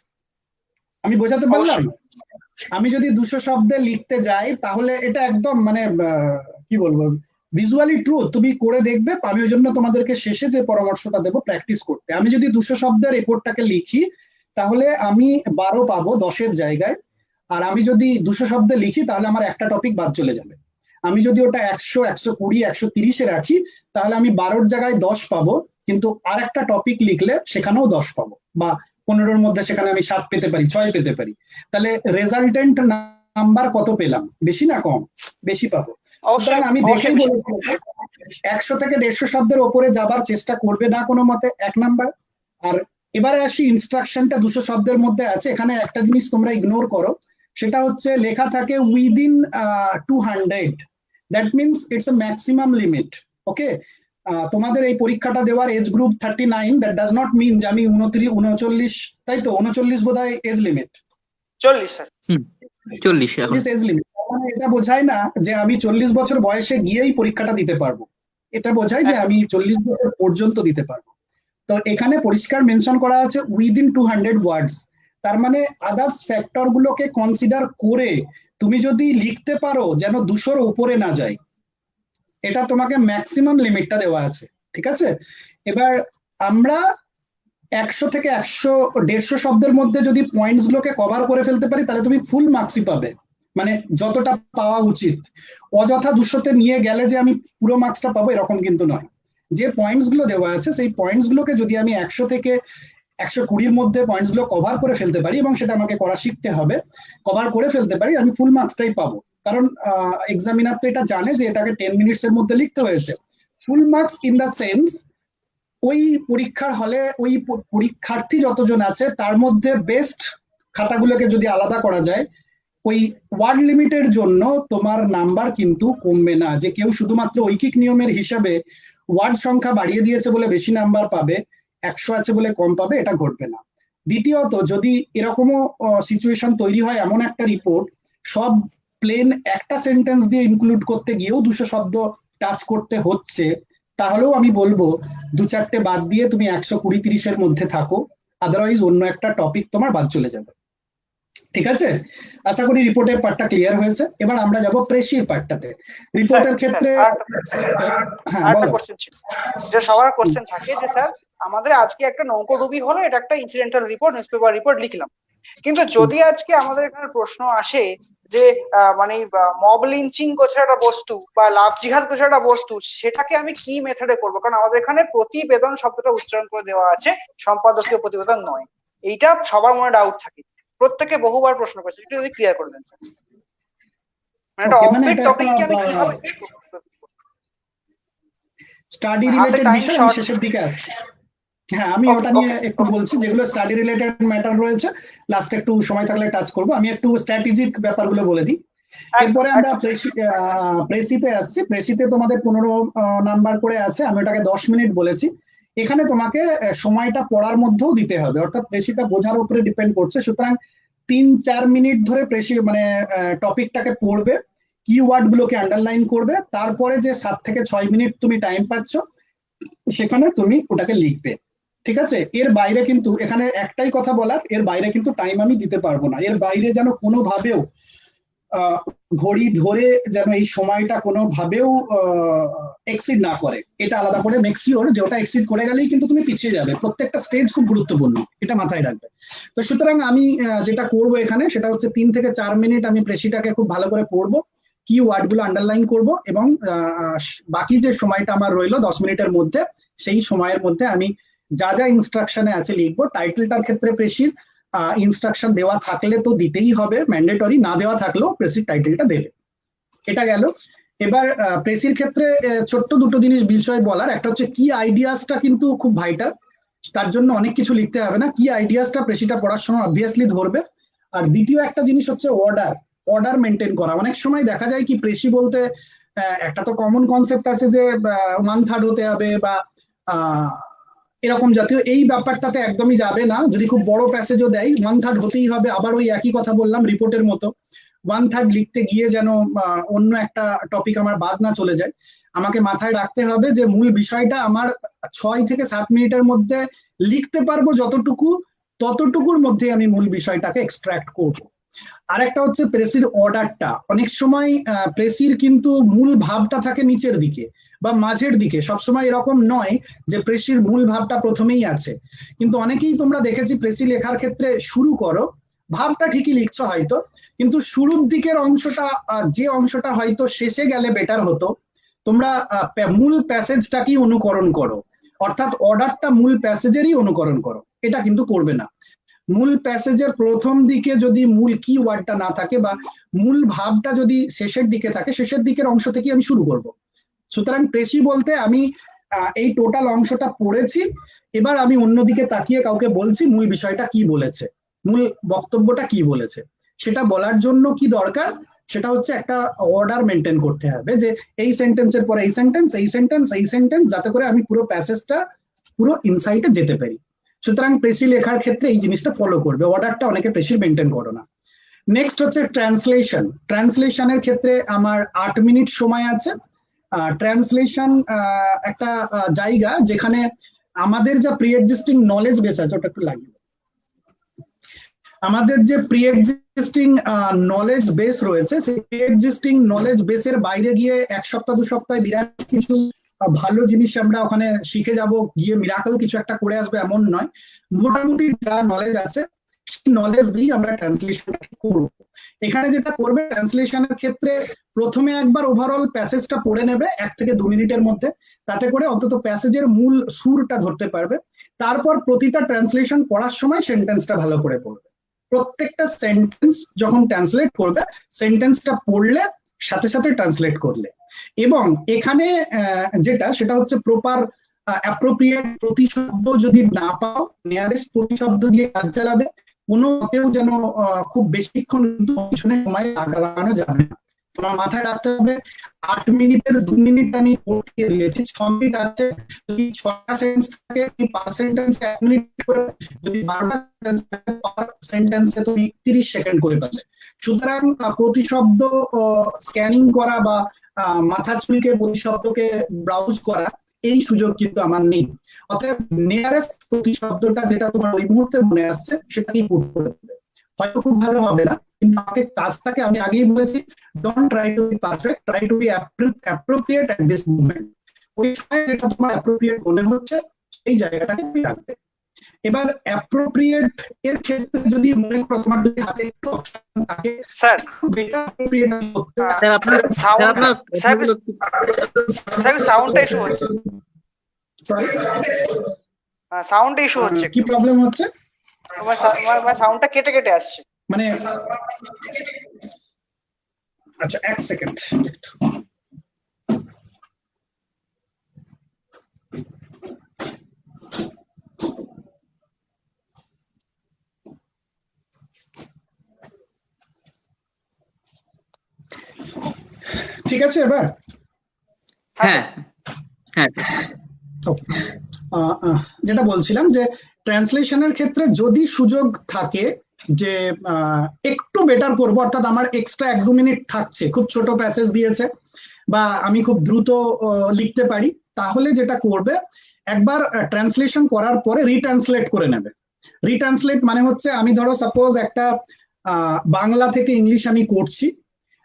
আমি বোঝাতে পারলাম? আমি যদি 200 শব্দে লিখতে যাই তাহলে এটা একদম মানে কি বলবো, ভিজুয়ালি ট্রু, তুমি করে দেখবে। আমি ওই জন্য তোমাদেরকে শেষে যে পরামর্শটা দেবো প্র্যাকটিস করতে। আমি যদি 200 শব্দের রিপোর্টটাকে লিখি তাহলে আমি 12 পাবো 10-এর জায়গায়, আর আমি যদি 200 শব্দে লিখি তাহলে আমার একটা টপিক বাদ চলে যাবে। আমি যদি ওটা 100, 120, 130-এ রাখি তাহলে আমি 12-র জায়গায় 10 পাবো, কিন্তু আর একটা টপিক লিখলে সেখানেও 10 পাবো, বা 15-র মধ্যে সেখানে আমি 7 পেতে পারি, 6 পেতে পারি। তাহলে রেজাল্টেন্ট নাম্বার কত পেলাম, বেশি না কম? বেশি পাবো। সুতরাং আমি দেখেই বলেছি 100 থেকে 150 শব্দের ওপরে যাবার চেষ্টা করবে না কোনো মতে, 1 নাম্বার। আর এবারে আসি ইনস্ট্রাকশনটা 200 শব্দের মধ্যে আছে, এখানে একটা জিনিস তোমরা ইগনোর করো, সেটা হচ্ছে লেখা থাকে within 200, that means it's a maximum limit. Okay, তোমাদের এই পরীক্ষাটা দেওয়ার age group 39, that does not mean যে আমি 39, তাই তো 39 বোধহয় age limit, 40 sir, 40 age limit. মানে এটা বোঝায় না যে আমি 40 বছর বয়সে গিয়েই পরীক্ষাটা দিতে পারবো, এটা বোঝায় যে আমি 40 বছর পর্যন্ত দিতে পারবো। তো এখানে পরিষ্কার মেনশন করা আছে উইদিন 200 ওয়ার্ডস, তার মানে আদার্স ফ্যাক্টর গুলোকে কনসিডার করে তুমি যদি লিখতে পারো যেন 200-র উপরে না যায়, এটা তোমাকে ম্যাক্সিমাম লিমিটটা দেওয়া আছে। ঠিক আছে, এবার আমরা 100 থেকে 150 শব্দের মধ্যে যদি পয়েন্টস গুলোকে কভার করে ফেলতে পারি তাহলে তুমি ফুল মার্কসই পাবে, মানে যতটা পাওয়া উচিত। অযথা 200-তে নিয়ে গেলে যে আমি পুরো মার্কসটা পাবো এরকম কিন্তু নয়। যে পয়েন্টস গুলো দেওয়া আছে সেই পয়েন্টস গুলোকে যদি আমি 100 থেকে 120-র মধ্যে পয়েন্টস গুলো কভার করে ফেলতে পারি, এবং সেটা আমাকে করা শিখতে হবে, কভার করে ফেলতে পারি, আমি ফুল মার্কসটাই পাবো। কারণ এক্সামিনার তো এটা জানে যে এটাকে 10 মিনিটসের মধ্যে লিখতে হয়েছে। Full marks in the sense ওই পরীক্ষার হলে ওই পরীক্ষার্থী যতজন আছে তার মধ্যে বেস্ট খাতাগুলোকে যদি আলাদা করা যায়, ওই ওয়ার্ড লিমিটের জন্য তোমার নাম্বার কিন্তু কমবে না, যে কেউ শুধুমাত্র ঐকিক নিয়মের হিসাবে ওয়ার্ড সংখ্যা বাড়িয়ে দিয়েছে বলে বেশি নাম্বার পাবে, 100 আছে বলে কম পাবে, এটা ঘটবে না। দ্বিতীয়ত, যদি এরকমও সিচুয়েশন তৈরি হয় এমন একটা রিপোর্ট সব প্লেন একটা সেন্টেন্স দিয়ে ইনক্লুড করতে গিয়েও 200 শব্দ টাচ করতে হচ্ছে, তাহলেও আমি বলবো 2-4টে বাদ দিয়ে তুমি 120-30-এর মধ্যে থাকো, আদারওয়াইজ অন্য একটা টপিক তোমার বাদ চলে যাবে। ঠিক আছে, আশা করি রিপোর্টের পার্টটা ক্লিয়ার হয়েছে। এবার আমরা যাব প্রেসির পার্টটাতে। রিপোর্টের ক্ষেত্রে হ্যাঁ আরেকটা বলো। কোশ্চেন ছিল, যে সবার কোশ্চেন থাকে যে স্যার আমাদের আজকে একটা নৌকোডুবি হলো, এটা একটা ইনসিডেন্টাল রিপোর্ট, নিউজপেপার রিপোর্ট লিখলাম, কিন্তু যদি আজকে আমাদের এখানে প্রশ্ন আসে যে মানে মব লিঞ্চিং করছে একটা বস্তু বা লাভ জিহাদ করছে একটা বস্তু, সেটাকে আমি কি মেথডে করবো? কারণ আমাদের এখানে প্রতিবেদন শব্দটা উচ্চারণ করে দেওয়া আছে, সম্পাদকীয় প্রতিবেদন নয়। এইটা সবার মনে ডাউট থাকে, প্রত্যেকে বহুবার প্রশ্ন করছে, একটু যদি ক্লিয়ার করে দেন স্যার। মানে একটা মানে অফবিট এটা টপিককে আমি একটা কিভাবে স্টাডি হাতে রিলেটেড টাইম বিষয়, আমি শর্ট? শেষের দিকে আসছি। হ্যাঁ, আমি ওকে ওটা নিয়ে ওকে একটু বলছি, যেগুলো স্টাডি রিলেটেড ম্যাটার রয়েছে লাস্টে একটু সময় থাকলে টাচ করব। আমি একটু স্ট্র্যাটেজিক ব্যাপারগুলো বলে দিই। একদম এরপরে আমরা একদম। প্রেসিতে আসছি। প্রেসিতে তোমাদের 15 নাম্বার করে আছে, আমি ওটাকে 10 মিনিট বলেছি। এখানে তোমাকে সময়টা পড়ার মধ্যেও দিতে হবে, অর্থাৎ প্রেসিটা বোঝার উপরে ডিপেন্ড করছে। সুতরাং 3-4 মিনিট ধরে প্রেসি মানে টপিকটাকে পড়বে, কিওয়ার্ড গুলোকে আন্ডারলাইন করবে, তারপরে যে 7 থেকে 6 মিনিট তুমি টাইম পাচ্ছ সেখানে তুমি ওটাকে লিখবে। ঠিক আছে, এর বাইরে কিন্তু এখানে একটাই কথা বলার, এর বাইরে কিন্তু টাইম আমি দিতে পারবো না। এর বাইরে যেন কোনোভাবেও ঘড়ি ধরে যেন এই সময়টা কোনোভাবেও এক্সিড না করে, এটা আলাদা করে মেক শিওর যে ওটা এক্সিড করে গেলেই কিন্তু তুমি পিছিয়ে যাবে। প্রত্যেকটা স্টেজ খুব গুরুত্বপূর্ণ, এটা মাথায় রাখবে। তো সুতরাং আমি যেটা করব এখানে সেটা হচ্ছে 3 থেকে 4 মিনিট আমি প্রেসিটাকে খুব ভালো করে পড়বো, কি ওয়ার্ড গুলো আন্ডারলাইন করব, এবং বাকি যে সময়টা আমার রইলো 10 মিনিটের মধ্যে, সেই সময়ের মধ্যে আমি যা যা ইনস্ট্রাকশনে আছে লিখবো। টাইটেলটার ক্ষেত্রে প্রেসির ইনস্ট্রাকশন দেওয়া থাকলে তো দিতেই হবে, ম্যান্ডেটরি, না দেওয়া থাকলেও প্রেসির টাইটেলটা দেবে। এটা গেল। এবার প্রেসির ক্ষেত্রে ছোট্ট দুটো জিনিস বিষয় বলার, একটা হচ্ছে কি আইডিয়াসটা কিন্তু খুব ভাইটাল, তার জন্য অনেক কিছু লিখতে হবে না, কি আইডিয়াসটা প্রেসিটা পড়ার সময় অবভিয়াসলি ধরবে। আর দ্বিতীয় একটা জিনিস হচ্ছে অর্ডার, অর্ডার মেনটেন করা। অনেক সময় দেখা যায় কি প্রেসি বলতে একটা তো কমন কনসেপ্ট আছে যে 1/3 হতে হবে বা এরকম জাতীয়, এই ব্যাপারটাতে একদমই যাবে না। যদি খুব বড় প্যাসেজও দেয় 1/3 হতেই হবে, আবার ওই একই কথা বললাম রিপোর্টের মতো, 1/3 লিখতে গিয়ে যেন অন্য একটা টপিক আমার বাদ না চলে যায়। আমাকে মাথায় রাখতে হবে যে মূল বিষয়টা আমার 6 থেকে 7 মিনিটের মধ্যে লিখতে পারবো যতটুকু, ততটুকুর মধ্যে আমি মূল বিষয়টাকে এক্সট্রাক্ট করবো। আরেকটা হচ্ছে প্রেসির অর্ডারটা, অনেক সময় প্রেসির কিন্তু মূল ভাবটা থাকে নিচের দিকে বা মাঝের দিকে, সবসময় এরকম নয় যে প্রেসির মূল ভাবটা প্রথমেই আছে। কিন্তু অনেকেই তোমরা দেখেছি প্রেসি লেখার ক্ষেত্রে শুরু করো, ভাবটা ঠিকই লিখছো হয়তো, কিন্তু শুরুর দিকের অংশটা, যে অংশটা হয়তো শেষে গেলে বেটার হতো, তোমরা মূল প্যাসেজটাকেই অনুকরণ করো, অর্থাৎ অর্ডারটা মূল প্যাসেজেরই অনুকরণ করো। এটা কিন্তু করবে না। মূল প্যাসেজের প্রথম দিকে যদি মূল কি ওয়ার্ডটা না থাকে বা মূল ভাবটা যদি শেষের দিকে থাকে, শেষের দিকের অংশ থেকে আমি শুরু করব। সুতরাং প্রেসি বলতে আমি এই টোটাল অংশটা পড়েছি, এবার আমি অন্যদিকে তাকিয়ে কাউকে বলছি মূল বিষয়টা কি বলেছে, মূল বক্তব্যটা কি বলেছে। সেটা বলার জন্য কি দরকার, সেটা হচ্ছে একটা অর্ডার মেনটেন করতে হবে, যে এই সেন্টেন্সের পরে এই সেন্টেন্স, এই সেন্টেন্স, এই সেন্টেন্স, যাতে করে আমি পুরো প্যাসেজটা পুরো ইনসাইটে যেতে পারি। সুতরাং প্রেসি লেখার ক্ষেত্রে এই জিনিসটা ফলো করবে, অর্ডারটা অনেকে প্রেসি মেনটেন করো না। নেক্সট হচ্ছে ট্রান্সলেশন। ট্রান্সলেশনের ক্ষেত্রে আমার 8 মিনিট সময় আছে। ট্রান্সলেশন একটা জায়গা যেখানে আমাদের যা প্রি এক্সিস্টিং নলেজ বেস আছে, ওটা একটু লাগিয়ে, আমাদের যে প্রি এক্সিস্টিং নলেজ বেস রয়েছে, সেই প্রি এক্সিস্টিং নলেজ বেসের বাইরে গিয়ে 1 সপ্তাহ 2 সপ্তাহে বিরাট কিছু ভালো জিনিস আমরা ওখানে শিখে যাব, গিয়ে মিরাকল কিছু একটা করে আসবে এমন নয়। মোটামুটি যা নলেজ আছে সেই নলেজ দিয়ে আমরা ট্রান্সলেশন করব। এখানে যেটা করবে ট্রান্সলেশনের ক্ষেত্রে, প্রথমে একবার ওভারঅল প্যাসেজটা পড়ে নেবে 1 থেকে 2 মিনিটের মধ্যে, তাতে করে অন্তত প্যাসেজের মূল সুরটা ধরতে পারবে। তারপর প্রতিটা ট্রান্সলেশন পড়ার সময় সেন্টেন্সটা ভালো করে পড়বে। প্রত্যেকটা সেন্টেন্স যখন ট্রান্সলেট করবে, সেন্টেন্সটা পড়লে সাথে সাথে ট্রান্সলেট করলে, এবং এখানে যেটা সেটা হচ্ছে প্রপার অ্যাপ্রোপ্রিয়েট প্রতিশব্দ যদি না পাও, নিয়ারেস্ট প্রতিশব্দ দিয়ে কাজ চালাবে। কোনো মতেও যেন খুব বেশিক্ষণ পিছনে সময় লাগানো যাবে না। তোমার মাথায় রাখতে হবে 8 মিনিটের 2 মিনিট আমি পড়িয়ে দিয়েছি, 6 মিনিট আছে। যদি 6টা সেন্টেন্স থাকে পার সেন্টেন্স 1 মিনিট করে, যদি 12টা সেন্টেন্স থাকে পার সেন্টেন্সে তুমি 30 সেকেন্ড করে পাবে। সুতরাং প্রতিশব্দ স্ক্যানিং করা বা মাথা চুলকে প্রতিশব্দকে ব্রাউজ করা, এই সুযোগ কিন্তু আমার নেই। অতএব নিয়ারেস্ট প্রতিশব্দটা যেটা তোমার ওই মুহূর্তে মনে আসছে সেটাকেই পুট করে দেবে। হয়তো খুব ভালো হবে না, কিন্তু আমাকে কাজটাকে, আমি আগেই বলেছি, don't try to be perfect, try to be appropriate at this movement. ওই সময় যেটা তোমার অ্যাপ্রোপ্রিয়েট মনে হচ্ছে সেই জায়গাটাকে তুমি রাখবে। এবার অ্যাপ্রোপ্রিয়েট এর ক্ষেত্রে যদি মনে করো তোমার যদি হাতে একটু অপশন থাকে, স্যার বেটার অ্যাপ্রোপ্রিয়েট করতে স্যার আপনার সাউন্ড আপনার কথাগুলো সাউন্ডটা ইস্যু হচ্ছে, সরি সাউন্ড ইস্যু হচ্ছে, কি প্রবলেম হচ্ছে? আমার সাউন্ডটা কেটে কেটে আসছে। মানে আচ্ছা, এক সেকেন্ড। ঠিক আছে এবার? হ্যাঁ হ্যাঁ যেটা বলছিলাম যে ট্রান্সলেশনের ক্ষেত্রে যদি সুযোগ থাকে যে একটু বেটার করব, অর্থাৎ আমার এক্সট্রা 1-2 মিনিট থাকছে, খুব ছোট প্যাসেজ দিয়েছে বা আমি খুব দ্রুত লিখতে পারি, তাহলে যেটা করবে, একবার ট্রান্সলেশন করার পরে রিট্রান্সলেট করে নেবে। রিট্রান্সলেট মানে হচ্ছে, আমি ধরো সাপোজ একটা বাংলা থেকে ইংলিশ আমি করছি,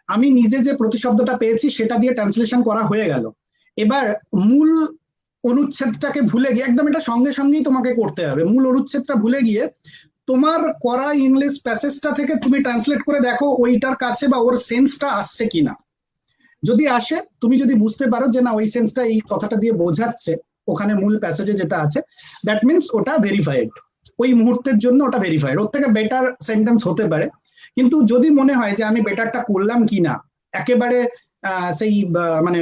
আমি নিজে যে প্রতিশব্দটা পেয়েছি সেটা দিয়ে ট্রান্সলেশন করা হয়ে গেল। এবার মূল অনুচ্ছেদটাকে ভুলে গিয়ে, একদম এটা সঙ্গে সঙ্গেই তোমাকে করতে হবে, মূল অনুচ্ছেদটা ভুলে গিয়ে তোমার করা ইংলিশ প্যাসেজটা থেকে তুমি ট্রান্সলেট করে দেখো ওইটার কাছে বা ওর সেন্সটা আসছে কিনা। যদি আসে, তুমি যদি বুঝতে পারো যে না, ওই সেন্সটা এই কথাটা দিয়ে বোঝাচ্ছে ওখানে মূল প্যাসেজে যেটা আছে, দ্যাট মিনস ওটা ভেরিফাইড, ওই মুহূর্তের জন্য ওটা ভেরিফাইড। ওর থেকে বেটার সেন্টেন্স হতে পারে। কিন্তু যদি মনে হয় যে আমি বেটারটা করলাম কিনা, একেবারে সেই মানে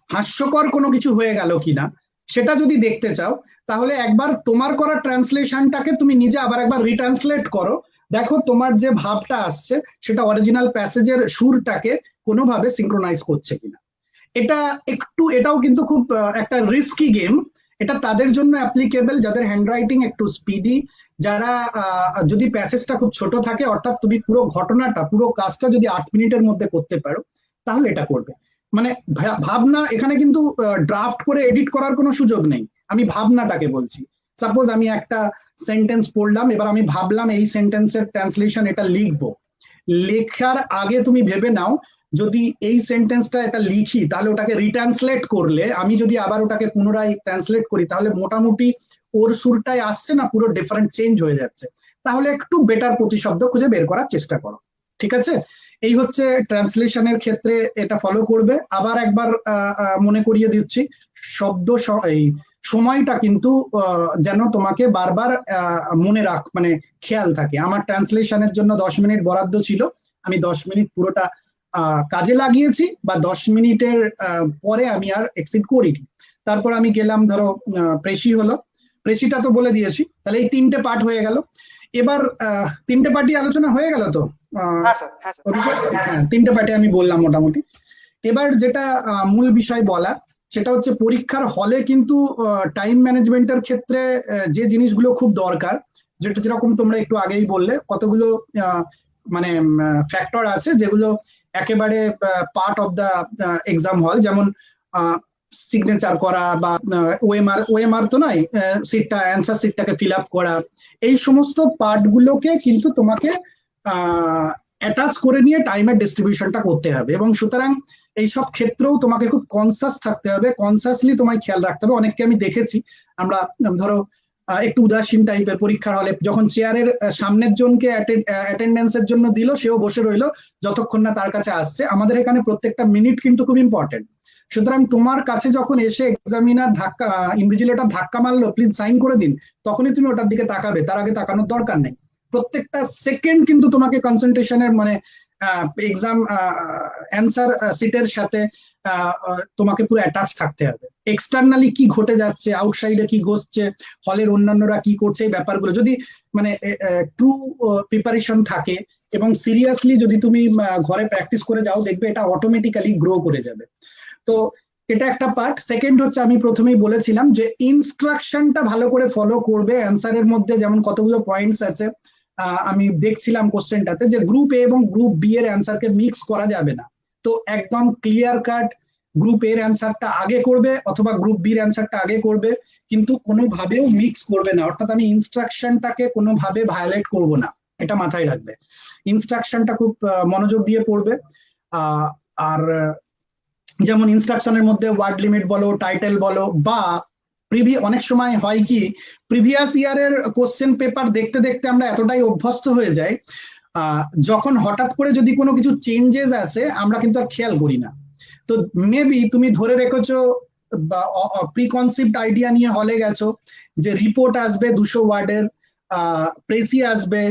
হাস্যকর কোনো কিছু হয়ে গেল কিনা, সেটা যদি দেখতে চাও, তাহলে একবার তোমার করা ট্রান্সলেশনটাকে তুমি নিজে আবার একবার রিট্রান্সলেট করো, দেখো তোমার যে ভাবটা আসছে সেটা অরিজিনাল প্যাসেজের সুরটাকে কোনোভাবে সিঙ্ক্রোনাইজ করছে কিনা। এটাও কিন্তু খুব একটা রিস্কি গেম। এটা তাদের জন্য অ্যাপ্লিকেবল যাদের হ্যান্ডরাইটিং একটু স্পিডি, যারা যদি প্যাসেজটা খুব ছোট থাকে, অর্থাৎ তুমি পুরো ঘটনাটা, পুরো কাজটা যদি 8 মিনিটের মধ্যে করতে পারো, তাহলে এটা করবে। মানে ভাবনা, এখানে কিন্তু ড্রাফট করে এডিট করার কোনো সুযোগ নেই, আমি ভাবনাটাকে বলছি। সাপোজ আমি একটা সেন্টেন্স পড়লাম, এবার আমি ভাবলাম এই সেন্টেন্সের ট্রান্সলেশন এটা লিখবো। লেখার আগে তুমি ভেবে নাও, যদি এই সেন্টেন্সটা এটা লিখি তাহলে ওটাকে রিট্রান্সলেট করলে, আমি যদি আবার ওটাকে পুনরায় ট্রান্সলেট করি, তাহলে মোটামুটি ওর সুরটাই আসছে না পুরো ডিফারেন্ট চেঞ্জ হয়ে যাচ্ছে। তাহলে একটু বেটার প্রতিশব্দ খুঁজে বের করার চেষ্টা করো। ঠিক আছে? এই হচ্ছে ট্রান্সলেশনের ক্ষেত্রে এটা ফলো করবে। আবার একবার মনে করিয়ে দিচ্ছি, শব্দ এই সময়টা কিন্তু যেন তোমাকে বারবার মনে মানে খেয়াল থাকে। আমার ট্রান্সলেশনের জন্য 10 মিনিট বরাদ্দ ছিল, আমি 10 মিনিট পুরোটা কাজে লাগিয়েছি, বা 10 মিনিটের পরে আমি আর এক্সিড করিনি। তারপর আমি গেলাম, ধরো প্রেসি হলো, প্রেসিটা তো বলে দিয়েছি, তাহলে এই 3টে পার্ট হয়ে গেল। এবার 3টে পার্টি আলোচনা হয়ে গেল তো? হ্যাঁ, 3টে পার্টি আমি বললাম মোটামুটি। এবার যেটা মূল বিষয় বলা, সেটা হচ্ছে পরীক্ষার হলে কিন্তু টাইম ম্যানেজমেন্টের ক্ষেত্রে যে জিনিসগুলো খুব দরকার, যেটা যেরকম তোমরা একটু আগেই বললে, কতগুলো মানে ফ্যাক্টর আছে যেগুলো একেবারে পার্ট অফ দা এক্সাম হল, যেমন সিগনেচার করা বা ওএমআর তো নয়, সিটটা, অ্যান্সার সিটটাকে ফিল আপ করা, এই সমস্ত পার্টগুলোকে কিন্তু তোমাকে অ্যাটাচ করে নিয়ে টাইমের ডিস্ট্রিবিউশনটা করতে হবে। এবং সুতরাং এইসব ক্ষেত্রেও তোমাকে খুব কনসাস থাকতে হবে, কনসাসলি তোমায় খেয়াল রাখতে হবে। অনেককে আমি দেখেছি, আমরা ধরো একটু উদাসীন টাইপের, পরীক্ষার হলে যখন চেয়ারের সামনের জনকে অ্যাটেন্ডেন্সের জন্য দিল, সেও বসে রইলো যতক্ষণ না তার কাছে আসছে। আমাদের এখানে প্রত্যেকটা মিনিট কিন্তু খুব ইম্পর্টেন্ট। সুতরাং তোমার কাছে যখন এসে এক্সামিনার ধাক্কা, ইনভিজিলেটর ধাক্কা মারলো, প্লিজ সাইন করে দিন, তখনই তুমি ওটার দিকে তাকাবে, তার আগে তাকানোর দরকার নেই। প্রত্যেকটা সেকেন্ড কিন্তু তোমাকে কনসেন্ট্রেশনের, মানে এক্সাম অ্যান্সার সিটের সাথে তোমাকে পুরো অ্যাটাচ থাকতে হবে। এক্সটার্নালি কি ঘটে যাচ্ছে, আউটসাইডে কি ঘটছে, হলের অন্যান্যরা কি করছে, এই ব্যাপারগুলো যদি মানে ট্রু প্রিপারেশন থাকে এবং সিরিয়াসলি যদি তুমি ঘরে প্র্যাকটিস করে যাও, দেখবে এটা অটোমেটিক্যালি গ্রো করে যাবে। তো এটা একটা পার্ট। সেকেন্ড হচ্ছে, আমি প্রথমেই বলেছিলাম যে ইনস্ট্রাকশনটা ভালো করে ফলো করবে। অ্যান্সারের মধ্যে যেমন কতগুলো পয়েন্টস আছে, আমি দেখছিলাম কোশ্চেনটাতে, যে গ্রুপ এ এবং গ্রুপ বি এর অ্যান্সারকে মিক্স করা যাবে না। তো একদম ক্লিয়ার কাট গ্রুপ এর অ্যান্সারটা আগে করবে অথবা গ্রুপ বির অ্যান্সারটা আগে করবে, কিন্তু কোনোভাবেও মিক্স করবে না। অর্থাৎ আমি ইনস্ট্রাকশনটাকে কোনোভাবে ভায়োলেট করব না। এটা মাথায় রাখবে। ইনস্ট্রাকশনটা খুব মনোযোগ দিয়ে পড়বে। আর যেমন ইনস্ট্রাকশনের মধ্যে ওয়ার্ড লিমিট বলো, টাইটেল বলো, বা অনেক সময় হয় কি প্রিভিয়াস ইয়ারের কোশ্চেন পেপার দেখতে দেখতে আমরা এতটাই অভ্যস্ত হয়ে যাই, যখন হঠাৎ করে যদি কোনো কিছু চেঞ্জেস আসে আমরা কিন্তু আর খেয়াল করি না। তো মেবি তুমি ধরে রেখেছো বা প্রিকনসিপ্ট আইডিয়া নিয়ে হলে গেছো যে রিপোর্ট আসবে 200 ওয়ার্ডের, প্রেসি আসবে,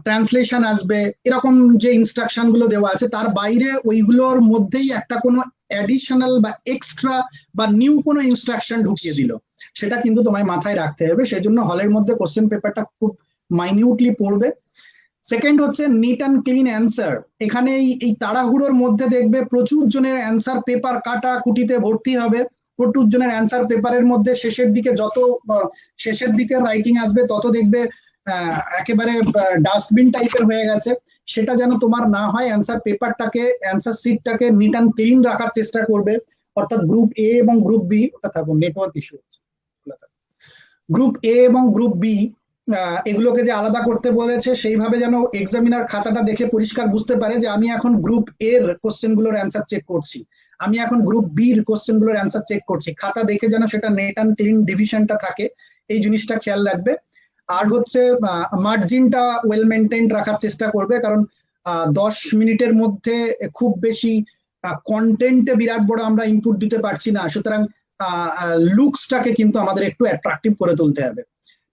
ট্রান্সলেশন আসবে, এরকম যে ইনস্ট্রাকশন গুলো দেওয়া আছে তার বাইরে ওইগুলোর মধ্যেই একটা কোনো অ্যাডিশনাল বা এক্সট্রা বা নিউ কোনো ইনস্ট্রাকশন ঢুকিয়ে দিল, সেটা কিন্তু তোমায় মাথায় রাখতে হবে। সেই জন্য হলের মধ্যে কোশ্চেন পেপারটা খুব মাইনিউটলি পড়বে। সেকেন্ড হচ্ছে নিট অ্যান্ড ক্লিন অ্যান্সার। এখানে এই তাড়াহুড়োর মধ্যে দেখবে প্রচুর জনের অ্যান্সার পেপার কাটা কুটিতে ভর্তি হবে, প্রচুর জনের অ্যান্সার পেপারের মধ্যে শেষের দিকে যত শেষের দিকে রাইটিং আসবে তত দেখবে একেবারে ডাস্টবিন টাইপের হয়ে গেছে। সেটা যেন তোমার না হয়, অ্যান্সার পেপারটাকে অ্যান্সার শিটটাকে নিট অ্যান্ড ক্লিন রাখার চেষ্টা করবে। অর্থাৎ গ্রুপ এ এবং গ্রুপ বি, ওটা থাকবো নেটওয়ার্ক ইস্যু হচ্ছে, গ্রুপ এ এবং গ্রুপ বি এগুলোকে যে আলাদা করতে বলেছে সেইভাবে যেন এক্সামিনার খাতাটা দেখে পরিষ্কার বুঝতে পারে যে আমি এখন গ্রুপ এর কোশ্চেন গুলোর অ্যান্সার চেক করছি, আমি এখন গ্রুপ বির কোশ্চেন গুলোর অ্যান্সার চেক করছি। খাতা দেখে যেন সেটা নেট অ্যান্ড ক্লিন ডিভিশনটা থাকে, এই জিনিসটা খেয়াল রাখবে। আর হচ্ছে মার্জিনটা ওয়েল মেনটেন্ড রাখার চেষ্টা করবে, কারণ 10 মিনিটের মধ্যে খুব বেশি কন্টেন্টে বিরাট বড় আমরা ইনপুট দিতে পারছি না, সুতরাং লুকসটাকে কিন্তু আমাদের একটু অ্যাট্রাকটিভ করে তুলতে হবে।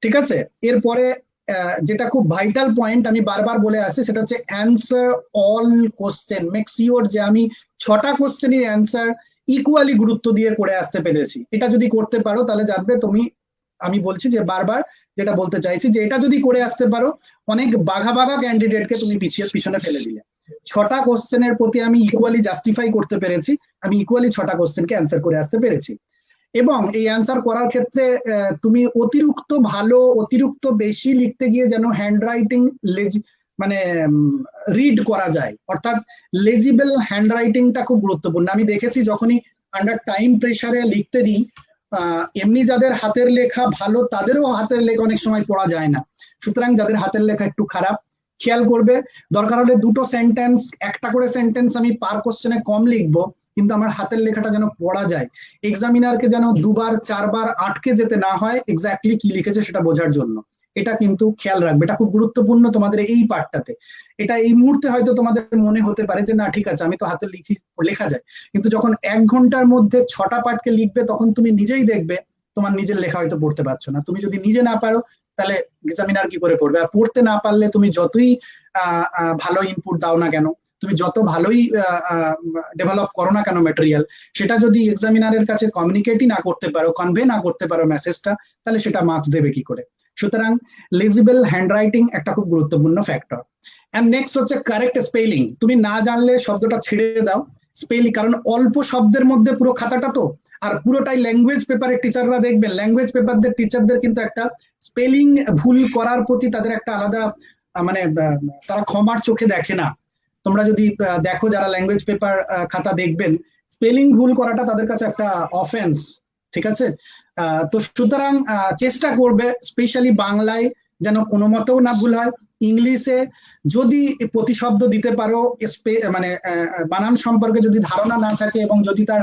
ঠিক আছে, এরপরে যেটা খুব ভাইটাল পয়েন্ট আমি বারবার বলে আসছি সেটা হচ্ছে answer all question. Make sure যে আমি 6টা কোশ্চেনের অ্যান্সার ইকুয়ালি গুরুত্ব দিয়ে করে আসতে পেরেছি। এটা যদি করতে পারো তাহলে জানবে তুমি, আমি বলছি যে বারবার যেটা বলতে চাইছি যে এটা যদি করে আসতে পারো অনেক বাঘা বাঘা ক্যান্ডিডেটকে তুমি পিছনে ফেলে দিলে। 6টা কোশ্চেনের প্রতি আমি ইকুয়ালি জাস্টিফাই করতে পেরেছি, আমি ইকুয়ালি 6টা কোশ্চেনকে অ্যান্সার করে আসতে পেরেছি। এবং এই অ্যান্সার করার ক্ষেত্রে তুমি অতিরিক্ত ভালো অতিরিক্ত বেশি লিখতে গিয়ে যেন হ্যান্ড রাইটিং মানে রিড করা যায়, অর্থাৎ লেজিবল হ্যান্ড রাইটিংটা খুব গুরুত্বপূর্ণ। আমি দেখেছি যখনই আন্ডার টাইম প্রেসারে লিখতে দিই, এমনি যাদের হাতের লেখা ভালো তাদেরও হাতের লেখা অনেক সময় পড়া যায় না। সুতরাং যাদের হাতের লেখা একটু খারাপ খেয়াল করবে, দরকার হলে 2টো সেন্টেন্স, একটা করে সেন্টেন্স আমি পার কোশ্চেনে কম লিখবো, কিন্তু আমার হাতের লেখাটা যেন পড়া যায়, এক্সামিনারকে যেন 2বার 4বার আটকে যেতে না হয় এক্স্যাক্টলি কি লিখেছে সেটা বোঝার জন্য। এটা কিন্তু খেয়াল রাখবে, এটা খুব গুরুত্বপূর্ণ তোমাদের এই পার্টটাতে। এটা এই মুহূর্তে হয়তো তোমাদের মনে হতে পারে যে না ঠিক আছে আমি তো হাতে লেখা যায়, কিন্তু যখন 1 ঘন্টার মধ্যে 6টা পার্টকে লিখবে তখন তুমি নিজেই দেখবে তোমার নিজের লেখা হয়তো পড়তে পারছো না। তুমি যদি নিজে না পারো তাহলে এক্সামিনার কি করে পড়বে? আর পড়তে না পারলে তুমি যতই ভালো ইনপুট দাও না কেন, তুমি যত ভালোই ডেভেলপ করো না কেন ম্যাটেরিয়াল, সেটা যদি এক্সামিনারের কাছে কমিউনিকেটই না করতে পারো, কনভে না করতে পারো মেসেজটা, তাহলে সেটা মার্কস দেবে কি করে? সুতরাং লেজিবল হ্যান্ডরাইটিং একটা খুব গুরুত্বপূর্ণ ফ্যাক্টর। এন্ড নেক্সট হচ্ছে কারেক্ট স্পেলিং। তুমি না জানলে শব্দটা ছেড়ে দাও, স্পেলিং, কারণ অল্প শব্দের মধ্যে পুরো খাতাটা তো, আর পুরোটাই ল্যাঙ্গুয়েজ পেপারের টিচাররা দেখবেন, ল্যাঙ্গুয়েজ পেপারদের টিচারদের কিন্তু একটা স্পেলিং ভুল করার প্রতি তাদের একটা আলাদা মানে তারা ক্ষমার চোখে দেখে না। তোমরা যদি দেখো যারা ল্যাঙ্গুয়েজ পেপার খাতা দেখবেন, স্পেলিং ভুল করাটা তাদের কাছে একটা অফেন্স। ঠিক আছে, তো সুতরাং চেষ্টা করবে স্পেশালি বাংলায় যেন কোনো মতেও না ভুল হয়। ইংলিশে যদি প্রতিশব্দ দিতে পারো, মানে বানান সম্পর্কে যদি ধারণা না থাকে এবং যদি তার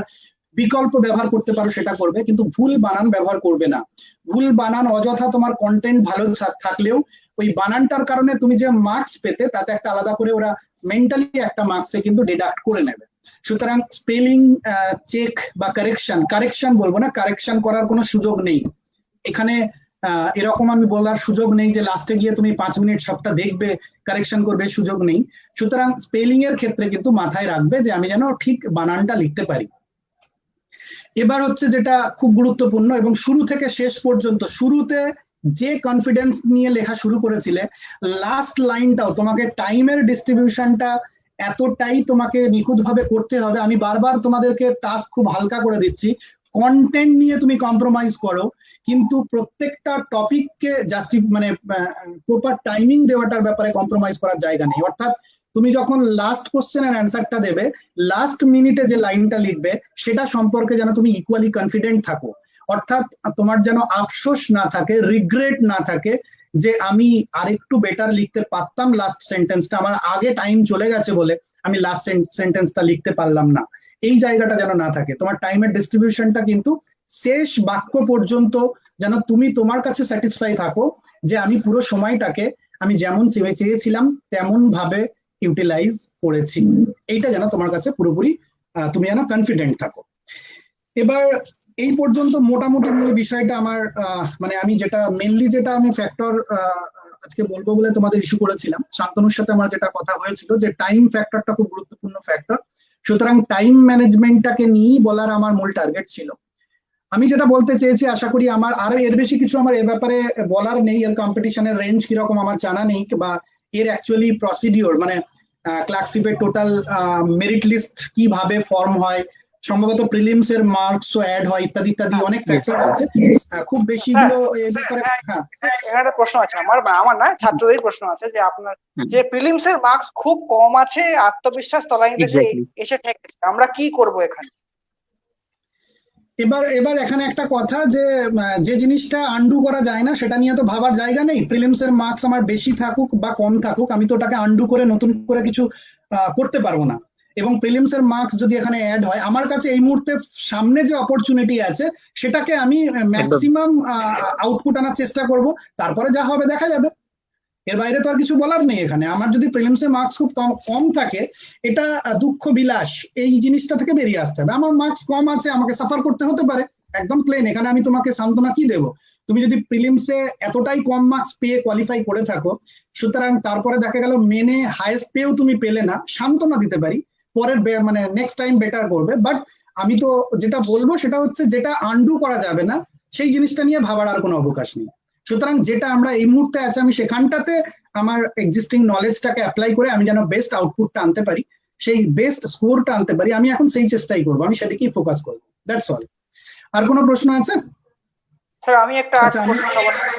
বিকল্প ব্যবহার করতে পারো সেটা করবে, কিন্তু ভুল বানান ব্যবহার করবে না। ভুল বানান অযথা তোমার কন্টেন্ট ভালো থাকলেও ওই বানানটার কারণে তুমি যে মার্কস পেতে তাতে একটা আলাদা করে ওরা মেন্টালি একটা মার্কসে কিন্তু ডিডাক্ট করে নেবে। সুতরাং স্পেলিং চেক বা কারেকশন বলবো না, কারেকশন করার কোনো সুযোগ নেই এখানে। এরকম আমি বলার সুযোগ নেই যে লাস্টে গিয়ে তুমি 5 মিনিট সবটা দেখবে কারেকশন করবে, সুযোগ নেই। সুতরাং স্পেলিং এর ক্ষেত্রে কিন্তু মাথায় রাখবে যে আমি যেন ঠিক বানানটা লিখতে পারি। এবার হচ্ছে যেটা খুব গুরুত্বপূর্ণ এবং শুরু থেকে শেষ পর্যন্ত, শুরুতে যে কনফিডেন্স নিয়ে লেখা শুরু করেছিলে, লাস্ট লাইনটাও তোমাকে টাইমের ডিস্ট্রিবিউশনটা এতটাই তোমাকে নিখুঁতভাবে করতে হবে। আমি বারবার তোমাদেরকে টাস্ক খুব হালকা করে দিচ্ছি, কন্টেন্ট নিয়ে তুমি কম্প্রোমাইজ করো, কিন্তু প্রত্যেকটা টপিককে মানে প্রপার টাইমিং দেওয়াটার ব্যাপারে কম্প্রোমাইজ করার জায়গা নেই। অর্থাৎ তুমি যখন লাস্ট কোশ্চেনের অ্যান্সারটা দেবে, লাস্ট মিনিটে যে লাইনটা লিখবে সেটা সম্পর্কে যেন তুমি ইকুয়ালি কনফিডেন্ট থাকো। অর্থাৎ তোমার যেন আফসোস না থাকে, রিগ্রেট না থাকে যে আমি আরেকটু বেটার লিখতে পারতাম, লাস্ট সেন্টেন্সটা আমার আগে টাইম চলে গেছে বলে আমি লাস্ট সেন্টেন্সটা লিখতে পারলাম না, এই জায়গাটা যেন না থাকে। তোমার টাইমের ডিস্ট্রিবিউশনটা কিন্তু শেষ বাক্য পর্যন্ত যেন তুমি তোমার কাছে স্যাটিসফাই থাকো যে আমি পুরো সময়টাকে আমি যেমন চেয়েছিলাম তেমন ভাবে ইউটিলাইজ করেছি, এইটা যেন তোমার কাছে পুরোপুরি তুমি যেন কনফিডেন্ট থাকো। এবার এই পর্যন্ত মোটামুটি মূল বিষয়টা আমার মানে আমি যেটা মেনলি যেটা আমি ফ্যাক্টর আজকে বলবো বলে তোমাদের ইস্যু করেছিলাম, শান্তনুর সাথে আমার যেটা কথা হয়েছিল যে টাইম ফ্যাক্টরটা খুব গুরুত্বপূর্ণ ফ্যাক্টর, সুতরাং টাইম ম্যানেজমেন্টটাকে নিয়েই বলার আমার মূল টার্গেট ছিল। আমি যেটা বলতে চেয়েছি, আশা করি আমার আর এর বেশি কিছু আমার এ ব্যাপারে বলার নেই, এর কম্পিটিশনের রেঞ্জ কিরকম আমার জানা নেই, বা এর অ্যাকচুয়ালি প্রসিডিওর মানে ক্লার্কশিপের টোটাল মেরিট লিস্ট কিভাবে ফর্ম হয়, সম্ভবত প্রিলিমস এর মার্কস অ্যাড হয় ইত্যাদি ইত্যাদি অনেক ফ্যাক্টর আছে, খুব বেশি গুলো এই ব্যাপারে। হ্যাঁ, এখানে একটা প্রশ্ন আছে আমার না ছাত্রদের প্রশ্ন আছে যে আপনার যে প্রিলিমস এর মার্কস খুব কম আছে, আত্মবিশ্বাস তলানিতে এসে ঠেকেছে, আমরা কি করব এখানে? এবার এখানে একটা কথা যে যে জিনিসটা আন্ডু করা যায় না সেটা নিয়ে তো ভাবার জায়গা নেই। প্রিলিমস এর মার্কস আমার বেশি থাকুক বা কম থাকুক, আমি তো ওটাকে আন্ডু করে নতুন করে কিছু করতে পারবো না। এবং প্রিলিমস এর মার্কস যদি এখানে অ্যাড হয়, আমার কাছে এই মুহূর্তে সামনে যে অপরচুনিটি আছে সেটাকে আমি ম্যাক্সিমাম আউটপুট আনার চেষ্টা করব, তারপরে যা হবে দেখা যাবে। এর বাইরে তো আর কিছু বলার নেই এখানে। আমার যদি প্রিলিমসে মার্কস খুব কম থাকে, এটা দুঃখ বিলাস এই জিনিসটা থেকে বেরিয়ে আসতে হবে। আমার মার্কস কম আছে, আমাকে সাফার করতে হতে পারে, একদম প্লেন। এখানে আমি তোমাকে সান্ত্বনা কি দেবো? তুমি যদি প্রিলিমসে এতটাই কম মার্কস পেয়ে কোয়ালিফাই করে থাকো, সুতরাং তারপরে দেখা গেল মেনে হাইয়েস্ট পেয়েও তুমি পেলে না, সান্ত্বনা দিতে পারি, পরের মানে নেক্সট টাইম বেটার করবে। বাট আমি তো যেটা বলবো সেটা হচ্ছে যেটা আন্ডু করা যাবে না সেই জিনিসটা নিয়ে ভাবার আর কোনো অবকাশ নেই। সুতরাং যেটা আমরা এই মুহূর্তে আছে আমি সেখানটাতে আমার এক্সিস্টিং নলেজটাকে অ্যাপ্লাই করে আমি যেন বেস্ট আউটপুটটা আনতে পারি, সেই বেস্ট স্কোরটা আনতে পারি, আমি এখন সেই চেষ্টাই করবো, আমি সেদিকেই ফোকাস করবো। That's all. আর কোনো প্রশ্ন আছে? স্যার আমি একটা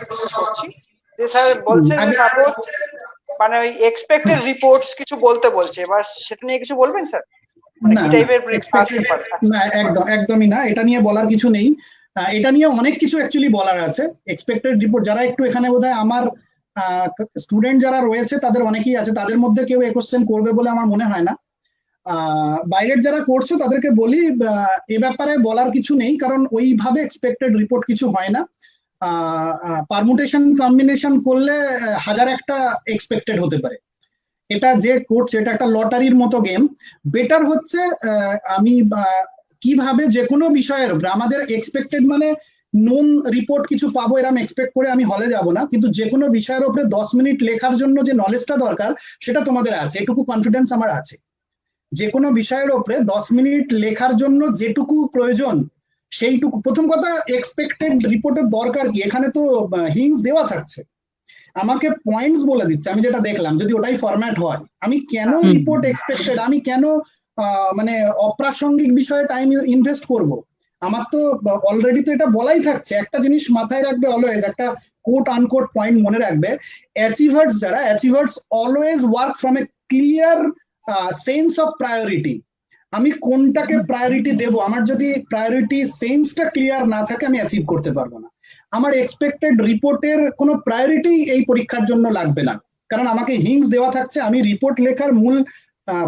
প্রশ্ন করছি যে স্যার বলছে যে সাপোজ মানে ওই এক্সপেক্টেড রিপোর্টস কিছু বলতে বলছে, এবার সেটা নিয়ে কিছু বলবেন স্যার? না, একদমই না, এটা নিয়ে বলার কিছু নেই। এটা নিয়ে অনেক কিছু অ্যাকচুয়ালি বলার আছে। এক্সপেক্টেড রিপোর্ট যারা একটু এখানে বোধহয় আমার স্টুডেন্ট যারা রয়েছে তাদের অনেকেই আছে, তাদের মধ্যে কেউ এই কোশ্চেন করবে বলে আমার মনে হয় না। বাইরের যারা করছো তাদেরকে বলি এ ব্যাপারে বলার কিছু নেই, কারণ ওইভাবে এক্সপেক্টেড রিপোর্ট কিছু হয় না। পারমুটেশন কম্বিনেশন করলে হাজার একটা এক্সপেক্টেড হতে পারে। এটা যে করছে এটা একটা লটারির মতো গেম। বেটার হচ্ছে আমি কিভাবে যে কোনো বিষয়ের আমাদের এক্সপেক্টেড মানে নোন রিপোর্ট কিছু পাবো এরকম এক্সপেক্ট করে আমি হলে যাব না, কিন্তু যে কোনো বিষয়ের উপরে 10 মিনিট লেখার জন্য যে নলেজটা দরকার সেটা তোমাদের আছে, এটুকু কনফিডেন্স আমার আছে। যে কোনো বিষয়ের উপরে 10 মিনিট লেখার জন্য যেটুকু প্রয়োজন সেইটুকু। প্রথম কথা, এক্সপেক্টেড রিপোর্টের দরকার কি? এখানে তো হিন্টস দেওয়া থাকছে, আমাকে পয়েন্টস বলে দিচ্ছে। আমি যেটা দেখলাম যদি ওটাই ফরম্যাট হয়, আমি কেন রিপোর্ট এক্সপেক্টেড, আমি কেন মানে অপ্রাসঙ্গিক বিষয়ে টাইম ইনভেস্ট করব? আমার তো অলরেডি তো এটা বলাই থাকছে। একটা জিনিস মাথায় রাখবে অলওয়েজ, একটা কোট আনকোট পয়েন্ট মনে রাখবে, অ্যাচিভার্স যারা achievers always work from a clear sense of priority. আমি কোনটাকে প্রায়োরিটি দেব, আমার যদি প্রায়োরিটি সেন্সটা ক্লিয়ার না থাকে আমি অ্যাচিভ করতে পারবো না। আমার এক্সপেক্টেড রিপোর্টের কোনো প্রায়োরিটি এই পরীক্ষার জন্য লাগবে না, কারণ আমাকে হিংস দেওয়া থাকছে। আমি রিপোর্ট লেখার মূল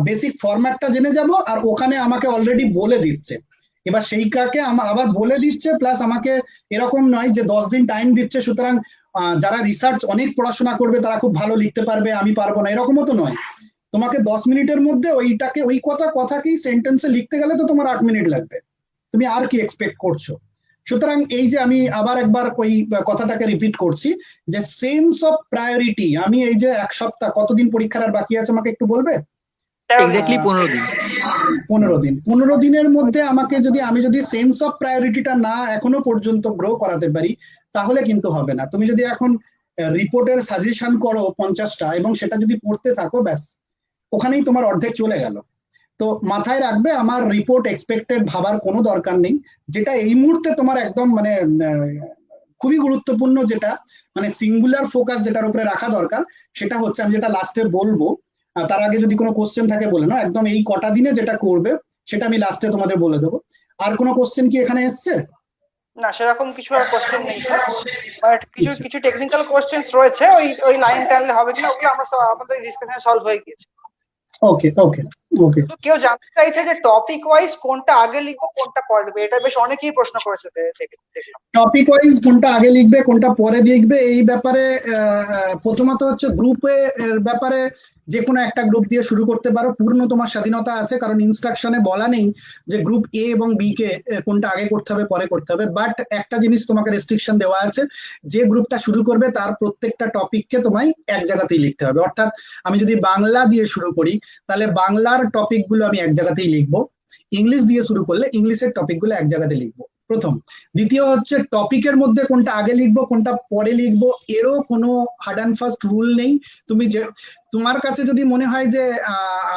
বেসিক ফরম্যাটটা জেনে যাব, আর ওখানে আমাকে অলরেডি বলে দিচ্ছে। এবার সেই কাকে আবার বলে দিচ্ছে, প্লাস আমাকে এরকম নয় যে 10 দিন টাইম দিচ্ছে সুতরাং যারা রিসার্চ অনেক পড়াশোনা করবে তারা খুব ভালো লিখতে পারবে, আমি পারবো না, এরকমও তো নয়। তোমাকে 10 মিনিটের মধ্যে ওইটাকে ওই কথাকেই সেন্টেন্সে লিখতে গেলে তো তোমার 8 মিনিট লাগবে, তুমি আর কি এক্সপেক্ট করছো? সুতরাং এই যে আমি আবার একবার ওই কথাটাকে রিপিট করছি যে সেন্স অফ প্রায়োরিটি। আমি এই যে এক সপ্তাহ, কতদিন পরীক্ষার আর বাকি আছে আমাকে একটু বলবে? এক্স্যাক্টলি 15 দিন। 15 দিনের মধ্যে আমাকে আমি যদি সেন্স অফ প্রায়োরিটিটা না এখনো পর্যন্ত গ্রো করাতে পারি তাহলে কিন্তু হবে না। তুমি যদি এখন রিপোর্টের সাজেশন করো 50টা এবং সেটা যদি পড়তে থাকো, ব্যাস ওখানেই তোমার অর্ধেক চলে গেল। তো মাথায় রাখবে আমার রিপোর্ট এক্সপেক্টেড ভাবার কোনো দরকার নেই। যেটা এই মুহূর্তে তোমার একদম মানে খুবই গুরুত্বপূর্ণ, যেটা মানে সিঙ্গুলার ফোকাস যেটার উপরে রাখা দরকার, সেটা হচ্ছে আমি যেটা লাস্টে বলবো, তার আগে যদি কোনো কোশ্চেন থাকে বলে না, একদম এই কটা দিনে যেটা করবে সেটা আমি লাস্টে তোমাদের বলে দেবো। আর কোনো কোশ্চেন কি এখানে এসছে? না, সেরকম কিছু আর কোশ্চেন নেই স্যার। কিছু আচ্ছা, কিছু টেকনিক্যাল কোশ্চেন্স রয়েছে, ওই ওই লাইন টানলে হবে কিনা ওগুলো আমরা আমাদের ডিসকাশনে সলভ হয়ে গিয়েছে। ওকে ওকে ওকে। তো কেউ জানতে চাইছে যে টপিক ওয়াইজ কোনটা আগে লিখবো কোনটা পরে লিখবো, এটা বেশ অনেকেই প্রশ্ন করেছে দেখলাম। টপিক ওয়াইজ কোনটা আগে লিখবে কোনটা পরে লিখবে এই ব্যাপারে প্রথমত হচ্ছে গ্রুপে এর ব্যাপারে যে কোনো একটা গ্রুপ দিয়ে শুরু করতে পারো, পূর্ণ তোমার স্বাধীনতা আছে, কারণ ইনস্ট্রাকশনে বলা নেই যে গ্রুপ এ এবং বি কে কোনটা আগে করতে হবে পরে করতে হবে। বাট একটা জিনিস তোমাকে রেস্ট্রিকশন দেওয়া আছে, যে গ্রুপটা শুরু করবে তার প্রত্যেকটা টপিককে তোমায় এক জায়গাতেই লিখতে হবে। অর্থাৎ আমি যদি বাংলা দিয়ে শুরু করি তাহলে বাংলার টপিকগুলো আমি এক জায়গাতেই লিখবো, ইংলিশ দিয়ে শুরু করলে ইংলিশের টপিকগুলো এক জায়গাতে লিখবো, প্রথম। দ্বিতীয় হচ্ছে টপিকের মধ্যে কোনটা আগে লিখবো কোনটা পরে লিখবো এরও কোনো হার্ড অ্যান্ড ফাস্ট রুল নেই। তুমি যে তোমার কাছে যদি মনে হয় যে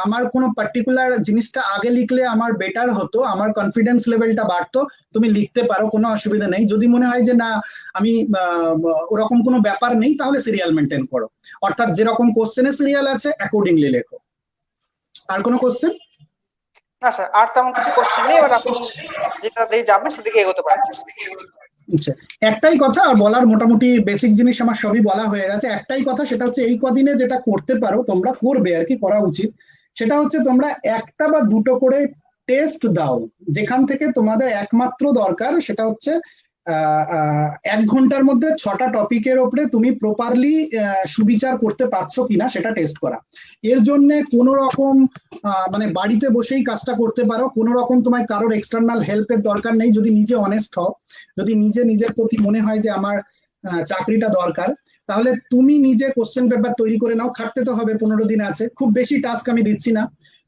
আমার কোনো পার্টিকুলার জিনিসটা আগে লিখলে আমার বেটার হতো, আমার কনফিডেন্স লেভেলটা বাড়তো, তুমি লিখতে পারো, কোনো অসুবিধা নেই। যদি মনে হয় যে না আমি ওরকম কোনো ব্যাপার নেই, তাহলে সিরিয়াল মেনটেন করো, অর্থাৎ যেরকম কোশ্চেনের সিরিয়াল আছে অ্যাকর্ডিংলি লেখো। আর কোনো কোশ্চেন? না স্যার, আর তেমন কিছু কোশ্চেন নেই, এবার আপনি যেটা দিয়ে যাবেন সেদিকে এগোতে পারেন। আচ্ছা, একটাই কথা আর বলার, মোটামুটি বেসিক জিনিস আমার সবই বলা হয়ে গেছে। একটাই কথা, সেটা হচ্ছে এই কদিনে যেটা করতে পারো তোমরা, করবে আর কি, করা উচিত, সেটা হচ্ছে তোমরা একটা বা দুটো করে টেস্ট দাও। যেখান থেকে তোমাদের একমাত্র দরকার সেটা হচ্ছে 1 ঘন্টার মধ্যে 6টা টপিকের ওপরে তুমি প্রপারলি সুবিচার করতে পারছো কিনা সেটা টেস্ট করা। এর জন্য কোনো রকম মানে বাড়িতে বসেই কাজটা করতে পারো, কোনো রকম তোমায় কারোর এক্সটার্নাল হেল্পের দরকার নেই। যদি নিজে অনেস্ট হও, যদি নিজের প্রতি মনে হয় যে আমার চাকরিটা দরকার, তাহলে তুমি নিজে কোশ্চেন পেপার তৈরি করে নাও। খাটতে তো হবে, 15 দিন আছে, খুব বেশি টাস্ক আমি দিচ্ছি না।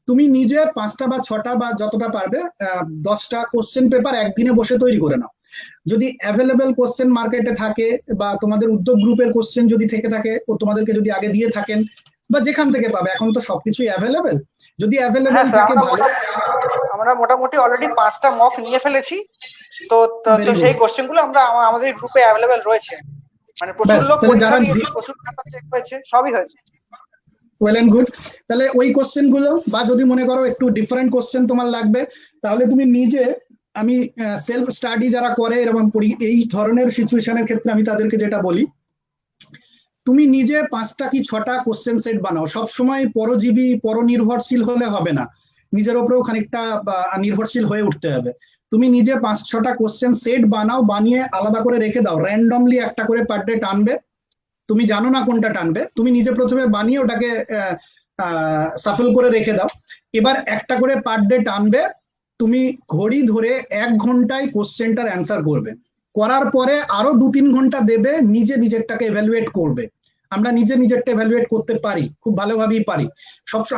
তুমি নিজে 5টা বা 6টা বা যতটা পারবে 10টা কোশ্চেন পেপার একদিনে বসে তৈরি করে নাও। যদি অ্যাভেলেবেল কোশ্চেন মার্কেটে থাকে বা তোমাদের উদ্যোগ গ্রুপের কোশ্চেন যদি থেকে থাকে ও তোমাদেরকে যদি আগে দিয়ে থাকেন, বা যেখান থেকে পাবে, এখন তো সবকিছুই অ্যাভেলেবেল, যদি অ্যাভেলেবেল হ্যাঁ স্যার, থাকে ভালো। আমরা মোটামুটি অলরেডি 5টা মক নিয়ে ফেলেছি। তো তো তো ভেরি গুড। সেই কোশ্চেন গুলো আমরা আমাদের গ্রুপে অ্যাভেলেবেল রয়েছে। মানে প্রচুর ব্যাস, লোক তাহলে পরীক্ষা যারা দিয়েছে, প্রচুর খাতা চেক হয়েছে, সবই হয়েছে। Well and good. তাহলে ওই কোশ্চেন গুলো, বা যদি মনে করো একটু ডিফারেন্ট কোশ্চেন তোমার লাগবে, তাহলে তুমি নিজে, আমি সেলফ স্টাডি যারা করে এরকম এই ধরনের সিচুয়েশনের ক্ষেত্রে আমি তাদেরকে যেটা বলি, তুমি নিজে 5টা কি 6টা কোশ্চেন সেট বানাও। সবসময় পরজীবী পরনির্ভরশীল হলে হবে না, নিজের উপরেও খানিকটা নির্ভরশীল হয়ে উঠতে হবে। তুমি নিজে 5-6টা কোশ্চেন সেট বানাও, বানিয়ে আলাদা করে রেখে দাও। র্যান্ডমলি একটা করে পার ডে টানবে, তুমি জানো না কোনটা টানবে, তুমি নিজে প্রথমে বানিয়ে ওটাকে সাফল করে রেখে দাও। এবার একটা করে পার ডে টানবে, তুমি ঘড়ি ধরে 1 ঘন্টায় কোশ্চেনটার অ্যান্সার করবে। করার পরে আরো 2-3 ঘন্টা দেবে, নিজেরটাকে এভ্যালুয়েট করবে। আমরা নিজেরটা এভ্যালুয়েট করতে পারি, খুব ভালোভাবেই পারি।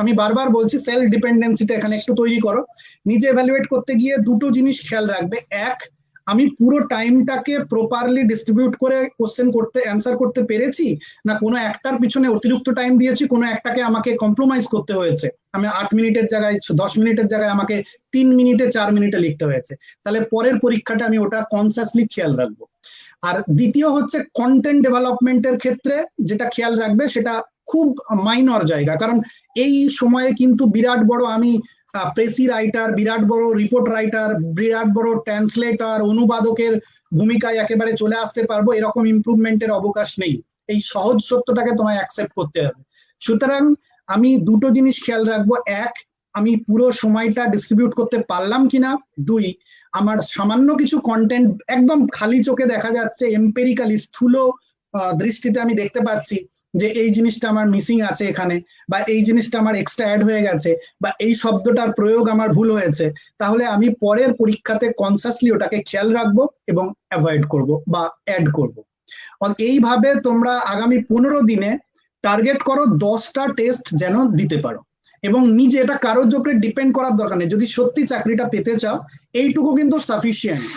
আমি বারবার বলছি, সেলফ ডিপেন্ডেন্সিটা এখানে একটু তৈরি করো। নিজে এভ্যালুয়েট করতে গিয়ে দুটো জিনিস খেয়াল রাখবে। এক, আমি পুরো টাইমটাকে প্রপারলি ডিস্ট্রিবিউট করে কোশ্চেন করতে অ্যান্সার করতে পেরেছি, না কোনো একটার পিছনে অতিরিক্ত টাইম দিয়েছি, কোনো একটাকে আমাকে কম্প্রোমাইজ করতে হয়েছে, আমি 8 মিনিটের জায়গায় 10 মিনিটের জায়গায় আমাকে 3 মিনিটে 4 মিনিটে লিখতে হয়েছে। তাহলে পরের পরীক্ষাটা আমি ওটা কনসাসলি খেয়াল রাখবো। আর দ্বিতীয় হচ্ছে কন্টেন্ট ডেভেলপমেন্টের ক্ষেত্রে যেটা খেয়াল রাখবে, সেটা খুব মাইনর জায়গা, কারণ এই সময়ে কিন্তু বিরাট বড় আমি প্রেসি রাইটার, বিরাট বড় রিপোর্ট রাইটার, বিরাট বড় ট্রান্সলেটার, অনুবাদকের ভূমিকায় একেবারে চলে আসতে পারবো, এরকম ইমপ্রুভমেন্টের অবকাশ নেই। এই সহজ সত্যটাকে তোমায় অ্যাকসেপ্ট করতে হবে। সুতরাং আমি দুটো জিনিস খেয়াল রাখবো। এক, আমি পুরো সময়টা ডিস্ট্রিবিউট করতে পারলাম কিনা। দুই, আমার সামান্য কিছু কন্টেন্ট একদম খালি চোখে দেখা যাচ্ছে, এম্পেরিক্যালি স্থূল দৃষ্টিতে আমি দেখতে পাচ্ছি যে এই জিনিসটা আমার মিসিং আছে এখানে, বা এই জিনিসটা আমার এক্সট্রা অ্যাড হয়ে গেছে, বা এই শব্দটার প্রয়োগ আমার ভুল হয়েছে, তাহলে আমি পরের পরীক্ষাতে কনসাসলি ওটাকে খেয়াল রাখবো এবং অ্যাভয়েড করব বা অ্যাড করব। এইভাবে তোমরা আগামী 15 দিনে টার্গেট করো 10টা টেস্ট যেন দিতে পারো, এবং নিজে, এটা কারোর উপরে ডিপেন্ড করার দরকার নেই। যদি সত্যি চাকরিটা পেতে চাও, এইটুকু কিন্তু সাফিসিয়েন্ট।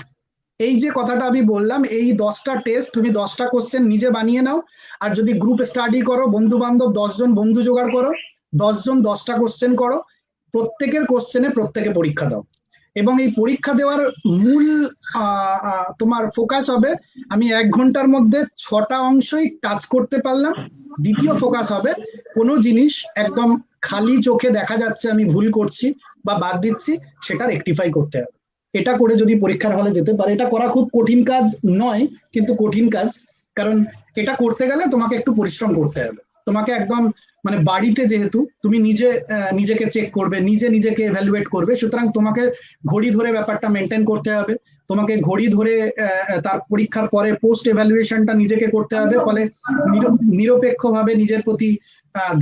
এই যে কথাটা আমি বললাম, এই 10টা টেস্ট তুমি 10টা কোশ্চেন নিজে বানিয়ে নাও, আর যদি গ্রুপ স্টাডি করো, বন্ধু বান্ধব 10জন বন্ধু জোগাড় করো, 10জন 10টা কোশ্চেন করো, প্রত্যেকের কোশ্চেনে প্রত্যেকে পরীক্ষা দাও। এবং এই পরীক্ষা দেওয়ার মূল তোমার ফোকাস হবে, আমি 1 ঘন্টার মধ্যে 6টা অংশই টাচ করতে পারলাম। দ্বিতীয় ফোকাস হবে, কোনো জিনিস একদম খালি চোখে দেখা যাচ্ছে আমি ভুল করছি বা বাদ দিচ্ছি, সেটা রেকটিফাই করতে হবে। এটা করে যদি পরীক্ষার হলে যেতে পারে, এটা করা খুব কঠিন কাজ নয়, কিন্তু কঠিন কাজ। কারণ এটা করতে গেলে তোমাকে একটু পরিশ্রম করতে হবে। তোমাকে একদম মানে বাড়িতে যেহেতু তুমি নিজে নিজেকে চেক করবে, নিজে নিজেকে এভ্যালুয়েট করবে, সুতরাং তোমাকে ঘড়ি ধরে ব্যাপারটা মেনটেন করতে হবে। তোমাকে ঘড়ি ধরে তার পরীক্ষার পরে পোস্ট এভ্যালুয়েশনটা নিজেকে করতে হবে। ফলে নিরপেক্ষভাবে নিজের প্রতি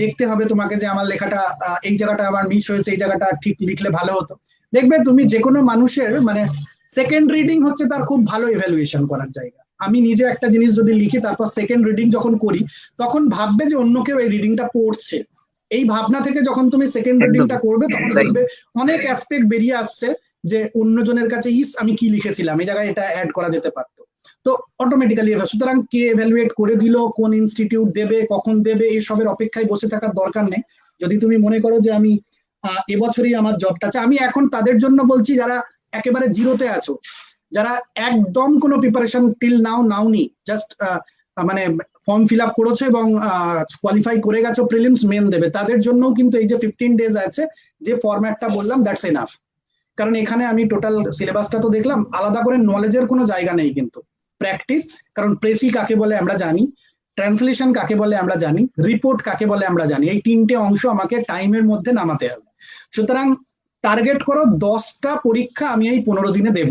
দেখতে হবে তোমাকে যে আমার লেখাটা এই জায়গাটা আমার মিস হয়েছে, এই জায়গাটা ঠিক লিখলে ভালো হতো। দেখবে তুমি যে কোনো মানুষের মানে সেকেন্ড রিডিং হচ্ছে তার খুব ভালো এভ্যালুয়েশন করার জায়গা। আমি নিজে একটা জিনিস যদি লিখি তারপর সেকেন্ড রিডিং যখন করি, তখন ভাববে যে অন্য কেউ এই রিডিংটা পড়ছে। এই ভাবনা থেকে যখন তুমি সেকেন্ড একদম রিডিংটা করবে, তখন তাই। দেখবে অনেক অ্যাসপেক্ট বেরিয়ে আসছে যে অন্যজনের কাছে আমি কি লিখেছিলাম, এই জায়গায় এটা অ্যাড করা যেতে পারতো। তো অটোমেটিক্যালি, সুতরাং কে এভ্যালুয়েট করে দিল, কোন ইনস্টিটিউট দেবে, কখন দেবে, এসবের অপেক্ষায় বসে থাকার দরকার নেই। যদি তুমি মনে করো যে আমি এবছরই আমার জবটা আছে, আমি এখন তাদের জন্য বলছি যারা একেবারে জিরোতে আছো, যারা একদম কোনো প্রিপারেশন টিল নাওনি, জাস্ট মানে ফর্ম ফিল আপ করেছো এবং কোয়ালিফাই করে গেছো, প্রিলিমস মেন দেবে, তাদের জন্য কিন্তু এই যে 15 ডেজ আছে, যে ফরম্যাটটা বললাম, দ্যাটস এনাফ। কারণ এখানে আমি টোটাল সিলেবাসটা তো দেখলাম, আলাদা করে নলেজের কোনো জায়গা নেই, কিন্তু প্র্যাকটিস। কারণ প্রেসি কাকে বলে আমরা জানি, ট্রান্সলেশন কাকে বলে আমরা জানি, রিপোর্ট কাকে বলে আমরা জানি, এই তিনটে অংশ আমাকে টাইমের মধ্যে নামাতে হবে। সুতরাং টার্গেট করো 10টা পরীক্ষা আমি এই 15 দিনে দেব।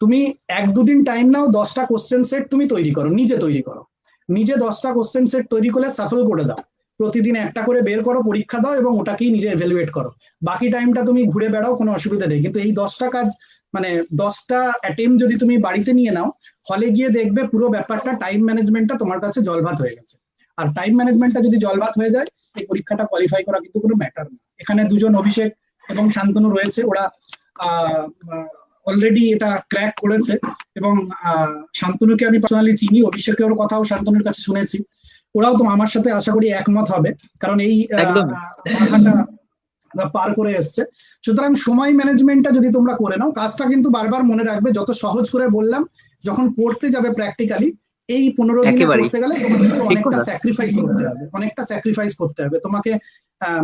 তুমি 1-2 দিন টাইম নাও, 10টা কোশ্চেন সেট তুমি তৈরি করো, নিজে তৈরি করো। নিজে 10টা কোশ্চেন সেট তৈরি করে সাফল করে দাও, প্রতিদিন একটা করে বের করো, পরীক্ষা দাও এবং ওটাকেই নিজে এভ্যালুয়েট করো। বাকি টাইমটা তুমি ঘুরে বেড়াও, কোনো অসুবিধা নেই। কিন্তু এই 10টা কাজ মানে 10টা অ্যাটেম্প যদি তুমি বাড়িতে নিয়ে নাও, হলে গিয়ে দেখবে পুরো ব্যাপারটা টাইম ম্যানেজমেন্টটা তোমার কাছে জলভাত হয়ে গেছে। আর টাইম ম্যানেজমেন্টটা যদি জলভাত হয়ে যায়, এই পরীক্ষাটা কোয়ালিফাই করা কিন্তু কোনো ম্যাটার না। এখানে দুজন অভিষেক এবং শান্তনু রয়েছে, ওরা অলরেডি এটা ক্র্যাক করেছে। এবং শান্তনুকে আমি পার্সোনালি চিনি, অভিষেকের কথাও শান্তনুর কাছে শুনেছি। ওরাও তো আমার সাথে আশা করি একমত হবে, কারণ এই একদম ধাক্কাটা পার করে এসছে। সুতরাং সময় ম্যানেজমেন্টটা যদি তোমরা করে নাও, কাজটা কিন্তু বারবার মনে রাখবে, যত সহজ করে বললাম, যখন করতে যাবে প্র্যাকটিক্যালি এই 15 দিনে একেবারেই করতে গেলে তোমাকে ঠিক অনেকটা কথা। স্যাক্রিফাইস করতে হবে, অনেকটা স্যাক্রিফাইস করতে হবে তোমাকে।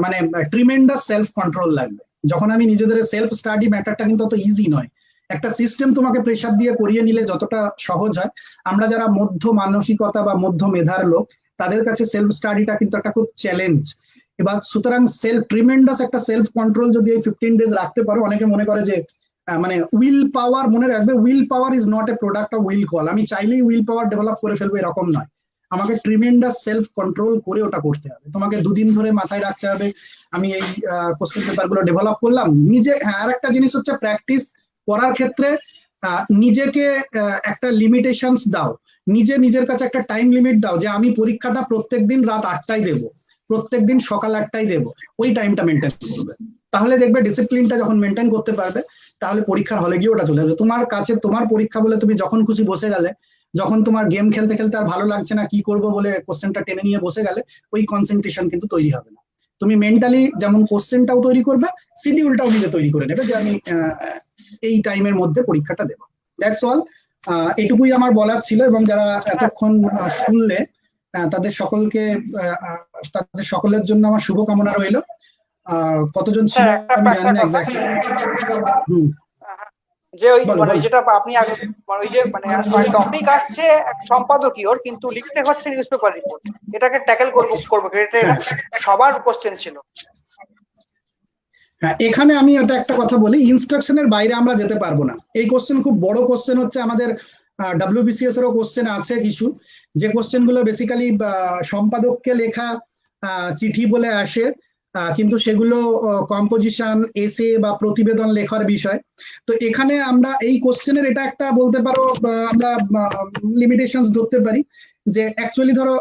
মানে ট্রিমেন্ডাস সেলফ কন্ট্রোল লাগবে। যখন আমি নিজেদের সেলফ স্টাডি ম্যাটারটা কিন্তু অত ইজি নয়। একটা সিস্টেম তোমাকে প্রেসার দিয়ে করিয়ে নিলে যতটা সহজ হয়, আমরা যারা মধ্য মানসিকতা বা মধ্য মেধার লোক, তাদের কাছে সেলফ স্টাডিটা কিন্তু একটা খুব চ্যালেঞ্জ। এবার সুতরাং সেলফ ট্রিমেন্ডাস একটা সেলফ কন্ট্রোল যদি এই 15 ডেজ রাখতে পারো, অনেকে মনে করে যে মানে উইল পাওয়ার, মনে রাখবে will power is not a product of will call. আমি চাইলেই উইল পাওয়ার ডেভেলপ করে ফেলবো এরকম নয়, আমাকে ট্রিমেন্ডাস সেলফ কন্ট্রোল করে ওটা করতে হবে। তোমাকে 2 দিন ধরে মাথায় রাখতে হবে আমি এই কোশ্চেন পেপার গুলো ডেভেলপ করলাম নিজে। হ্যাঁ, আর একটা জিনিস হচ্ছে প্র্যাকটিস করার ক্ষেত্রে নিজেকে একটা লিমিটেশনস দাও, নিজের কাছে একটা টাইম লিমিট দাও, যে আমি পরীক্ষাটা প্রত্যেকদিন রাত 8টায় দেবো, প্রত্যেকদিন সকাল 8টায় দেবো, ওই টাইমটা মেনটেন করবে। তাহলে দেখবে ডিসিপ্লিনটা যখন মেনটেন করতে পারবে, তাহলে পরীক্ষার হলে গিয়ে ওটা চলে আসবে তোমার কাছে। তোমার পরীক্ষা বলে তুমি যখন খুশি বসে গেলে, যখন তোমার গেম খেলতে খেলতে আর ভালো লাগছে না, কি করবো বলে কোশ্চেনটা টেনে নিয়ে বসে গেলে, ওই কনসেন্ট্রেশন কিন্তু তৈরি হবে না। তুমি মেন্টালি যেমন কোশ্চেনটাও তৈরি করবে, শিডিউলটাও নিজে তৈরি করে নেবে যে আমি এই টাইমের মধ্যে পরীক্ষাটা দেবো। That's all. এটুকুই আমার বলার ছিল। এবং যারা এতক্ষণ শুনলে, তাদের সকলকে তাদের সকলের জন্য আমার শুভকামনা রইল। কতজন ছিল আমি জানি না এক্স্যাক্টলি। যে ওই বলো, মানে বলো। যেটা আপনি আগে ওই যে মানে টপিক আসছে সম্পাদকীয়র, কিন্তু লিখতে হচ্ছে নিউজ পেপার রিপোর্ট, এটাকে ট্যাকেল করবো এটা সবার কোশ্চেন ছিল। হ্যাঁ, এখানে আমি এটা একটা কথা বলি, ইনস্ট্রাকশনের বাইরে আমরা যেতে পারবো না। এই কোশ্চেন খুব বড় কোশ্চেন হচ্ছে, আমাদের WBCS এরও কোশ্চেন আছে কিছু, যে কোশ্চেন গুলো বেসিক্যালি সম্পাদককে লেখা চিঠি বলে আসে, কিন্তু সেগুলো কম্পোজিশন, এসে বা প্রতিবেদন লেখার বিষয়। তো এখানে আমরা এই কোশ্চেনের এটা একটা বলতে পারো, আমরা লিমিটেশনস ধরতে পারি, যে অ্যাকচুয়ালি ধরো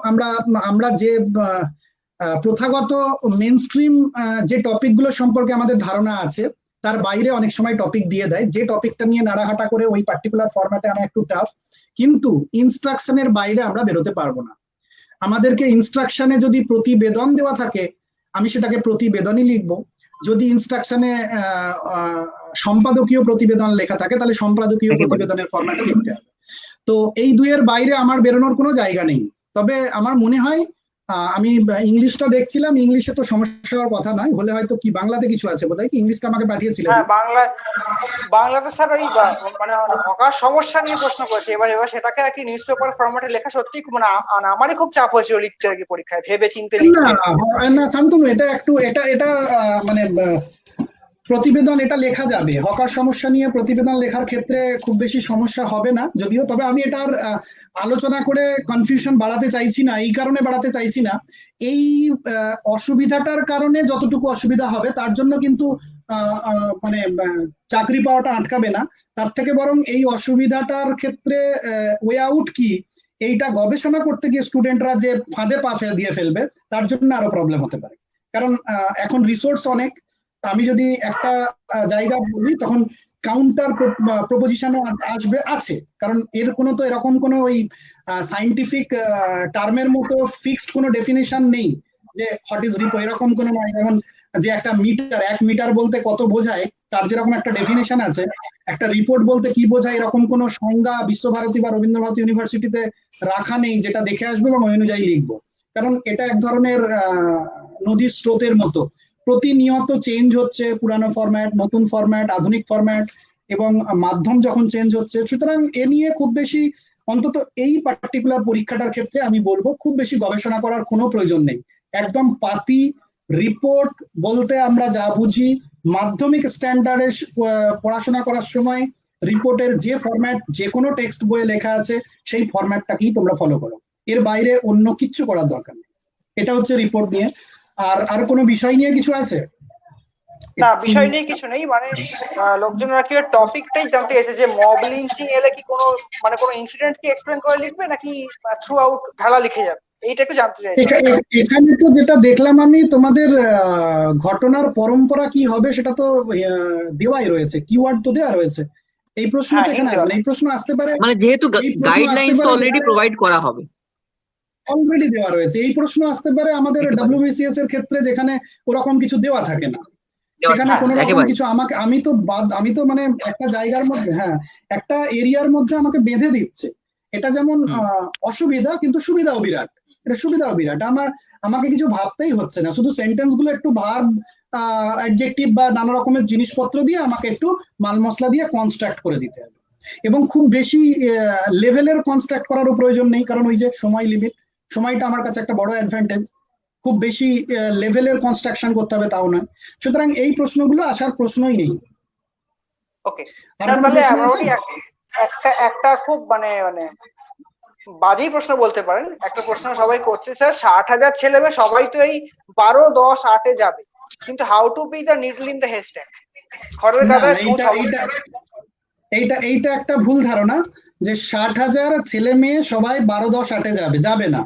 আমরা যে প্রথাগত মেন স্ট্রিম যে টপিক গুলো সম্পর্কে আমাদের ধারণা আছে, তার বাইরে অনেক সময় টপিক দিয়ে দেয়, যে টপিকটা নিয়ে নাড়াঘাটা করে ওই পার্টিকুলার ফরম্যাটে আনা একটু টাফ। কিন্তু ইনস্ট্রাকশনের বাইরে আমরা বেরোতে পারবো না। আমাদেরকে ইনস্ট্রাকশনে যদি প্রতিবেদন দেওয়া থাকে, আমি সেটাকে প্রতিবেদনই লিখবো। যদি ইনস্ট্রাকশনে সম্পাদকীয় প্রতিবেদন লেখা থাকে, তাহলে সম্পাদকীয় একেবারে প্রতিবেদনের ফরম্যাটে লিখতে হবে। তো এই দুইয়ের বাইরে আমার বেরোনোর কোনো জায়গা নেই। তবে আমার মনে হয় আমি ইংলিশটা দেখছিলাম, ইংলিশে তো সমস্যা হওয়ার কথা নয়, হলে হয়তো কি বাংলাতে কিছু আছে বোধহয়, কি ইংলিশটা আমাকে পাঠিয়েছিলে যে? হ্যাঁ, বাংলাতে স্যার ওই মানে হকার সমস্যা নিয়ে প্রশ্ন করেছে। এবার সেটাকে আর কি নিউজ পেপার ফরম্যাটে লেখা সত্যি মানে আমারই খুব চাপ হয়েছিল লিখতে আর কি, পরীক্ষায় ভেবে চিন্তে না লিখতে। না শান্তনু, এটা একটু এটা এটা মানে প্রতিবেদন এটা লেখা যাবে, হকার সমস্যা নিয়ে প্রতিবেদন লেখার ক্ষেত্রে খুব বেশি সমস্যা হবে না যদিও, তবে আমি এটার আলোচনা করে কনফিউশন বাড়াতে চাইছি না, এই কারণে বাড়াতে চাইছি না, এই অসুবিধাটার কারণে যতটুকু অসুবিধা হবে তার জন্য কিন্তু মানে চাকরি পাওয়াটা আটকাবে না, তার থেকে বরং এই অসুবিধাটার ক্ষেত্রে ওয়ে আউট কি, এইটা গবেষণা করতে গিয়ে স্টুডেন্টরা যে ফাঁদে পা দিয়ে ফেলবে তার জন্য আরো প্রবলেম হতে পারে। কারণ এখন রিসোর্স অনেক, আমি যদি একটা জায়গা বলি তখন কাউন্টার প্রপোজিশনও আসবে, আছে, কারণ এর কোনো তো এরকম কোনো ওই সাইন্টিফিক টার্মের মতো ফিক্সড কোনো ডেফিনেশন নেই যে হোয়াট ইজ রিপোর্ট, এরকম কোনো নয়। যেমন যে একটা মিটার, 1 মিটার বলতে কত বোঝায় তার যেরকম একটা ডেফিনেশন আছে, একটা রিপোর্ট বলতে কি বোঝায় এরকম কোনো সংজ্ঞা বিশ্বভারতী বা রবীন্দ্রভারতী ইউনিভার্সিটিতে রাখা নেই, যেটা দেখে আসবো এবং ওই অনুযায়ী লিখবো। কারণ এটা এক ধরনের নদীর স্রোতের মতো, প্রতিনিয়ত চেঞ্জ হচ্ছে, পুরানো ফরম্যাট, নতুন ফরম্যাট, আধুনিক ফরম্যাট, এবং মাধ্যম যখন চেঞ্জ হচ্ছে, সুতরাং এ নিয়ে খুব বেশি, অন্তত এই পার্টিকুলার পরীক্ষাটার ক্ষেত্রে আমি বলবো খুব বেশি গবেষণা করার কোনো প্রয়োজন নেই। একদম পাতি রিপোর্ট বলতে আমরা যা বুঝি, মাধ্যমিক স্ট্যান্ডার্ডে পড়াশোনা করার সময় রিপোর্টের যে ফরম্যাট যে কোনো টেক্সট বইয়ে লেখা আছে সেই ফরম্যাটটাকেই তোমরা ফলো করো, এর বাইরে অন্য কিচ্ছু করার দরকার নেই। এটা হচ্ছে রিপোর্ট নিয়ে। আর কোনো বিষয় নিয়ে কিছু আছে? না, বিষয় নিয়ে কিছু নেই, মানে লোকজন আর কি টপিকটাই জানতে চাইছে যে মব লিঞ্চিং এলে কি কোনো মানে কোনো ইনসিডেন্ট কি এক্সপ্লেন করে লিখবে নাকি থ্রু আউট ঢালা লিখে যাবে, এইটা একটু জানতে চাইছে। এখানে তো যেটা দেখলাম আমি, তোমাদের ঘটনার পরম্পরা কি হবে সেটা তো দেওয়াই রয়েছে, কিওয়ার্ড তো দেওয়া রয়েছে, এই প্রশ্ন হ্যাঁ, তো এখানে আসবে না, এই প্রশ্ন আসতে পারে, মানে যেহেতু এই প্রশ্ন আসতে গাইডলাইন্স তো পারে, অলরেডি প্রোভাইড করা হবে। অলরেডি দেওয়া রয়েছে, এই প্রশ্ন আসতে পারে আমাদের একেবারে। ডব্লিউবিসিএস এর ক্ষেত্রে যেখানে ওরকম কিছু দেওয়া থাকে না, সেখানে হ্যাঁ, কোনো রকম একেবারে। কিছু আমাকে, আমি তো মানে একটা জায়গার মধ্যে, হ্যাঁ, একটা এরিয়ার মধ্যে আমাকে বেঁধে দিচ্ছে, এটা যেমন অসুবিধা কিন্তু সুবিধাও বিরাট, এটা সুবিধাও বিরাট, আমাকে কিছু ভাবতেই হচ্ছে না, শুধু সেন্টেন্স গুলো একটু ভার্ব, অ্যাডজেক্টিভ বা নানা রকমের জিনিসপত্র দিয়ে আমাকে একটু মাল মশলা দিয়ে কনস্ট্রাক্ট করে দিতে হবে, এবং খুব বেশি লেভেলের কনস্ট্রাক্ট করারও প্রয়োজন নেই, কারণ ওই যে সময় লিমিট, সময়টা আমার কাছে একটা বড় অ্যাডভান্টেজ, খুব বেশি লেভেলের কনস্ট্রাকশন করতে হবে তাও নয়, সুতরাং এই প্রশ্নগুলো আসার প্রশ্নই নেই। ওকে আর স্যার, কোনো তাহলে প্রশ্ন আছে? মোটামুটি একটা একটা খুব মানে মানে বাজেই প্রশ্ন বলতে পারেন, একটা প্রশ্ন সবাই করছে স্যার, 60,000 ছেলে মেয়ে সবাই তো এই 12, 10, 8-এ যাবে, কিন্তু how to be the needle in the haystack, খড়ের না গাদায় না, ছুঁচ এইটা হবে। এইটা এইটা এইটা একটা ভুল ধারণা যে 60,000 ছেলে মেয়ে সবাই 12, 10, 8-এ যাবে, যাবে না।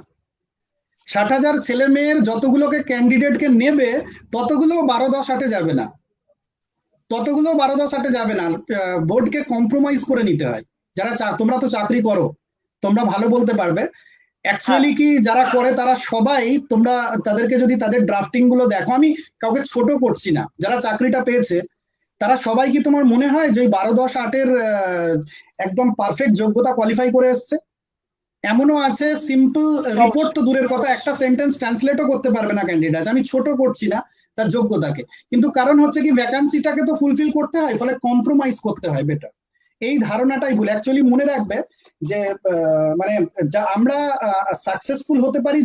60,000 ছেলে মেয়ের যতগুলোকে ক্যান্ডিডেটকে নেবে ততগুলো 12, 10, 8-এ যাবে না, ততগুলো 12, 10, 8-এ যাবে না, বোর্ডকে কম্প্রোমাইজ করে নিতে হয়। যারা তোমরা তো চাকরি করো, তোমরা ভালো বলতে পারবে, হ্যাঁ, অ্যাকচুয়ালি কি যারা করে তারা সবাই, তোমরা তাদেরকে যদি তাদের ড্রাফটিং গুলো দেখো, আমি কাউকে ছোট করছি না, যারা চাকরিটা পেয়েছে তারা সবাই কি তোমার মনে হয় যে 12, 10, 8-এর একদম পারফেক্ট যোগ্যতা কোয়ালিফাই করে এসছে? এমনও আছে সিম্পল রিপোর্ট তো দূরের কথা, একটা সেন্টেন্স ট্রান্সলেটও করতে পারবে না ক্যান্ডিডেট, আমি ছোট করছি না তার যোগ্যতাকে, কিন্তু কারণ হচ্ছে কি ভ্যাকান্সিটাকে তো ফুলফিল করতে হয়, ফলে কম্প্রোমাইজ করতে হয় বেটার, এই ধারণাটাই ভুল। অ্যাকচুয়ালি মনে রাখবে যে মানে যা আমরা সাকসেসফুল হতে পারি,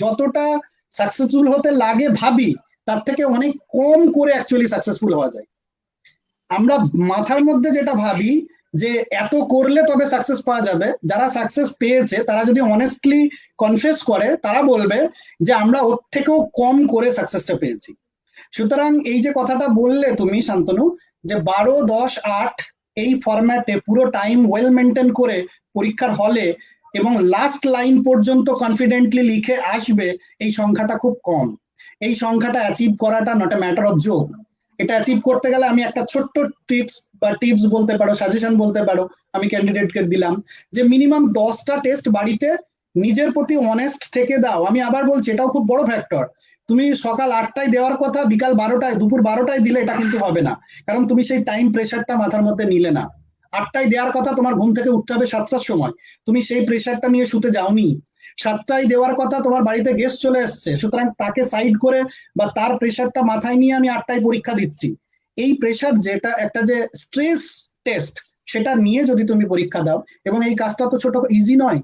যতটা সাকসেসফুল হতে লাগে ভাবি, তার থেকে অনেক কম করে অ্যাকচুয়ালি সাকসেসফুল হওয়া যায়। আমরা মাথার মধ্যে যেটা ভাবি যে এত করলে তবে সাকসেস পাওয়া যাবে, যারা সাকসেস পেয়েছে তারা যদি অনেস্টলি কনফেস করে তারা বলবে যে আমরা ওর থেকেও কম করে সাকসেসটা পেয়েছি। সুতরাং এই যে কথাটা বললে তুমি শান্তনু, যে 12, 10, 8 এই ফরম্যাটে পুরো টাইম ওয়েল মেনটেন করে পরীক্ষার হলে এবং লাস্ট লাইন পর্যন্ত কনফিডেন্টলি লিখে আসবে, এই সংখ্যাটা খুব কম, এই সংখ্যাটা অ্যাচিভ করাটা not a matter of joke. এটা অ্যাচিভ করতে গেলে আমি একটা ছোট্ট টিপস বলতে পারো, সাজেশন বলতে পারো, আমি ক্যান্ডিডেটকে দিলাম যে মিনিমাম 10টা টেস্ট বাড়িতে নিজের প্রতি অনেস্ট থেকে দাও। আমি আবার বলছি, এটাও খুব বড় ফ্যাক্টর, তুমি সকাল 8টায় দেওয়ার কথা বিকাল 12টায়, দুপুর 12টায় দিলে এটা কিন্তু হবে না, কারণ তুমি সেই টাইম প্রেশারটা মাথার মধ্যে নিলে না। 8টায় দেওয়ার কথা, তোমার ঘুম থেকে উঠতে হবে 7টার সময়, তুমি সেই প্রেশারটা নিয়ে শুতে যাওনি, 7টায় দেওয়ার কথা, তোমার বাড়িতে গেস্ট চলে এসছে, সুতরাং তাকে সাইড করে বা তার প্রেশারটা মাথায় নিয়ে আমি 8টায় পরীক্ষা দিচ্ছি, এই প্রেশার যেটা একটা যে স্ট্রেস টেস্ট, সেটা নিয়ে যদি তুমি পরীক্ষা দাও, এবং এই কাজটা তো ছোট ইজি নয়,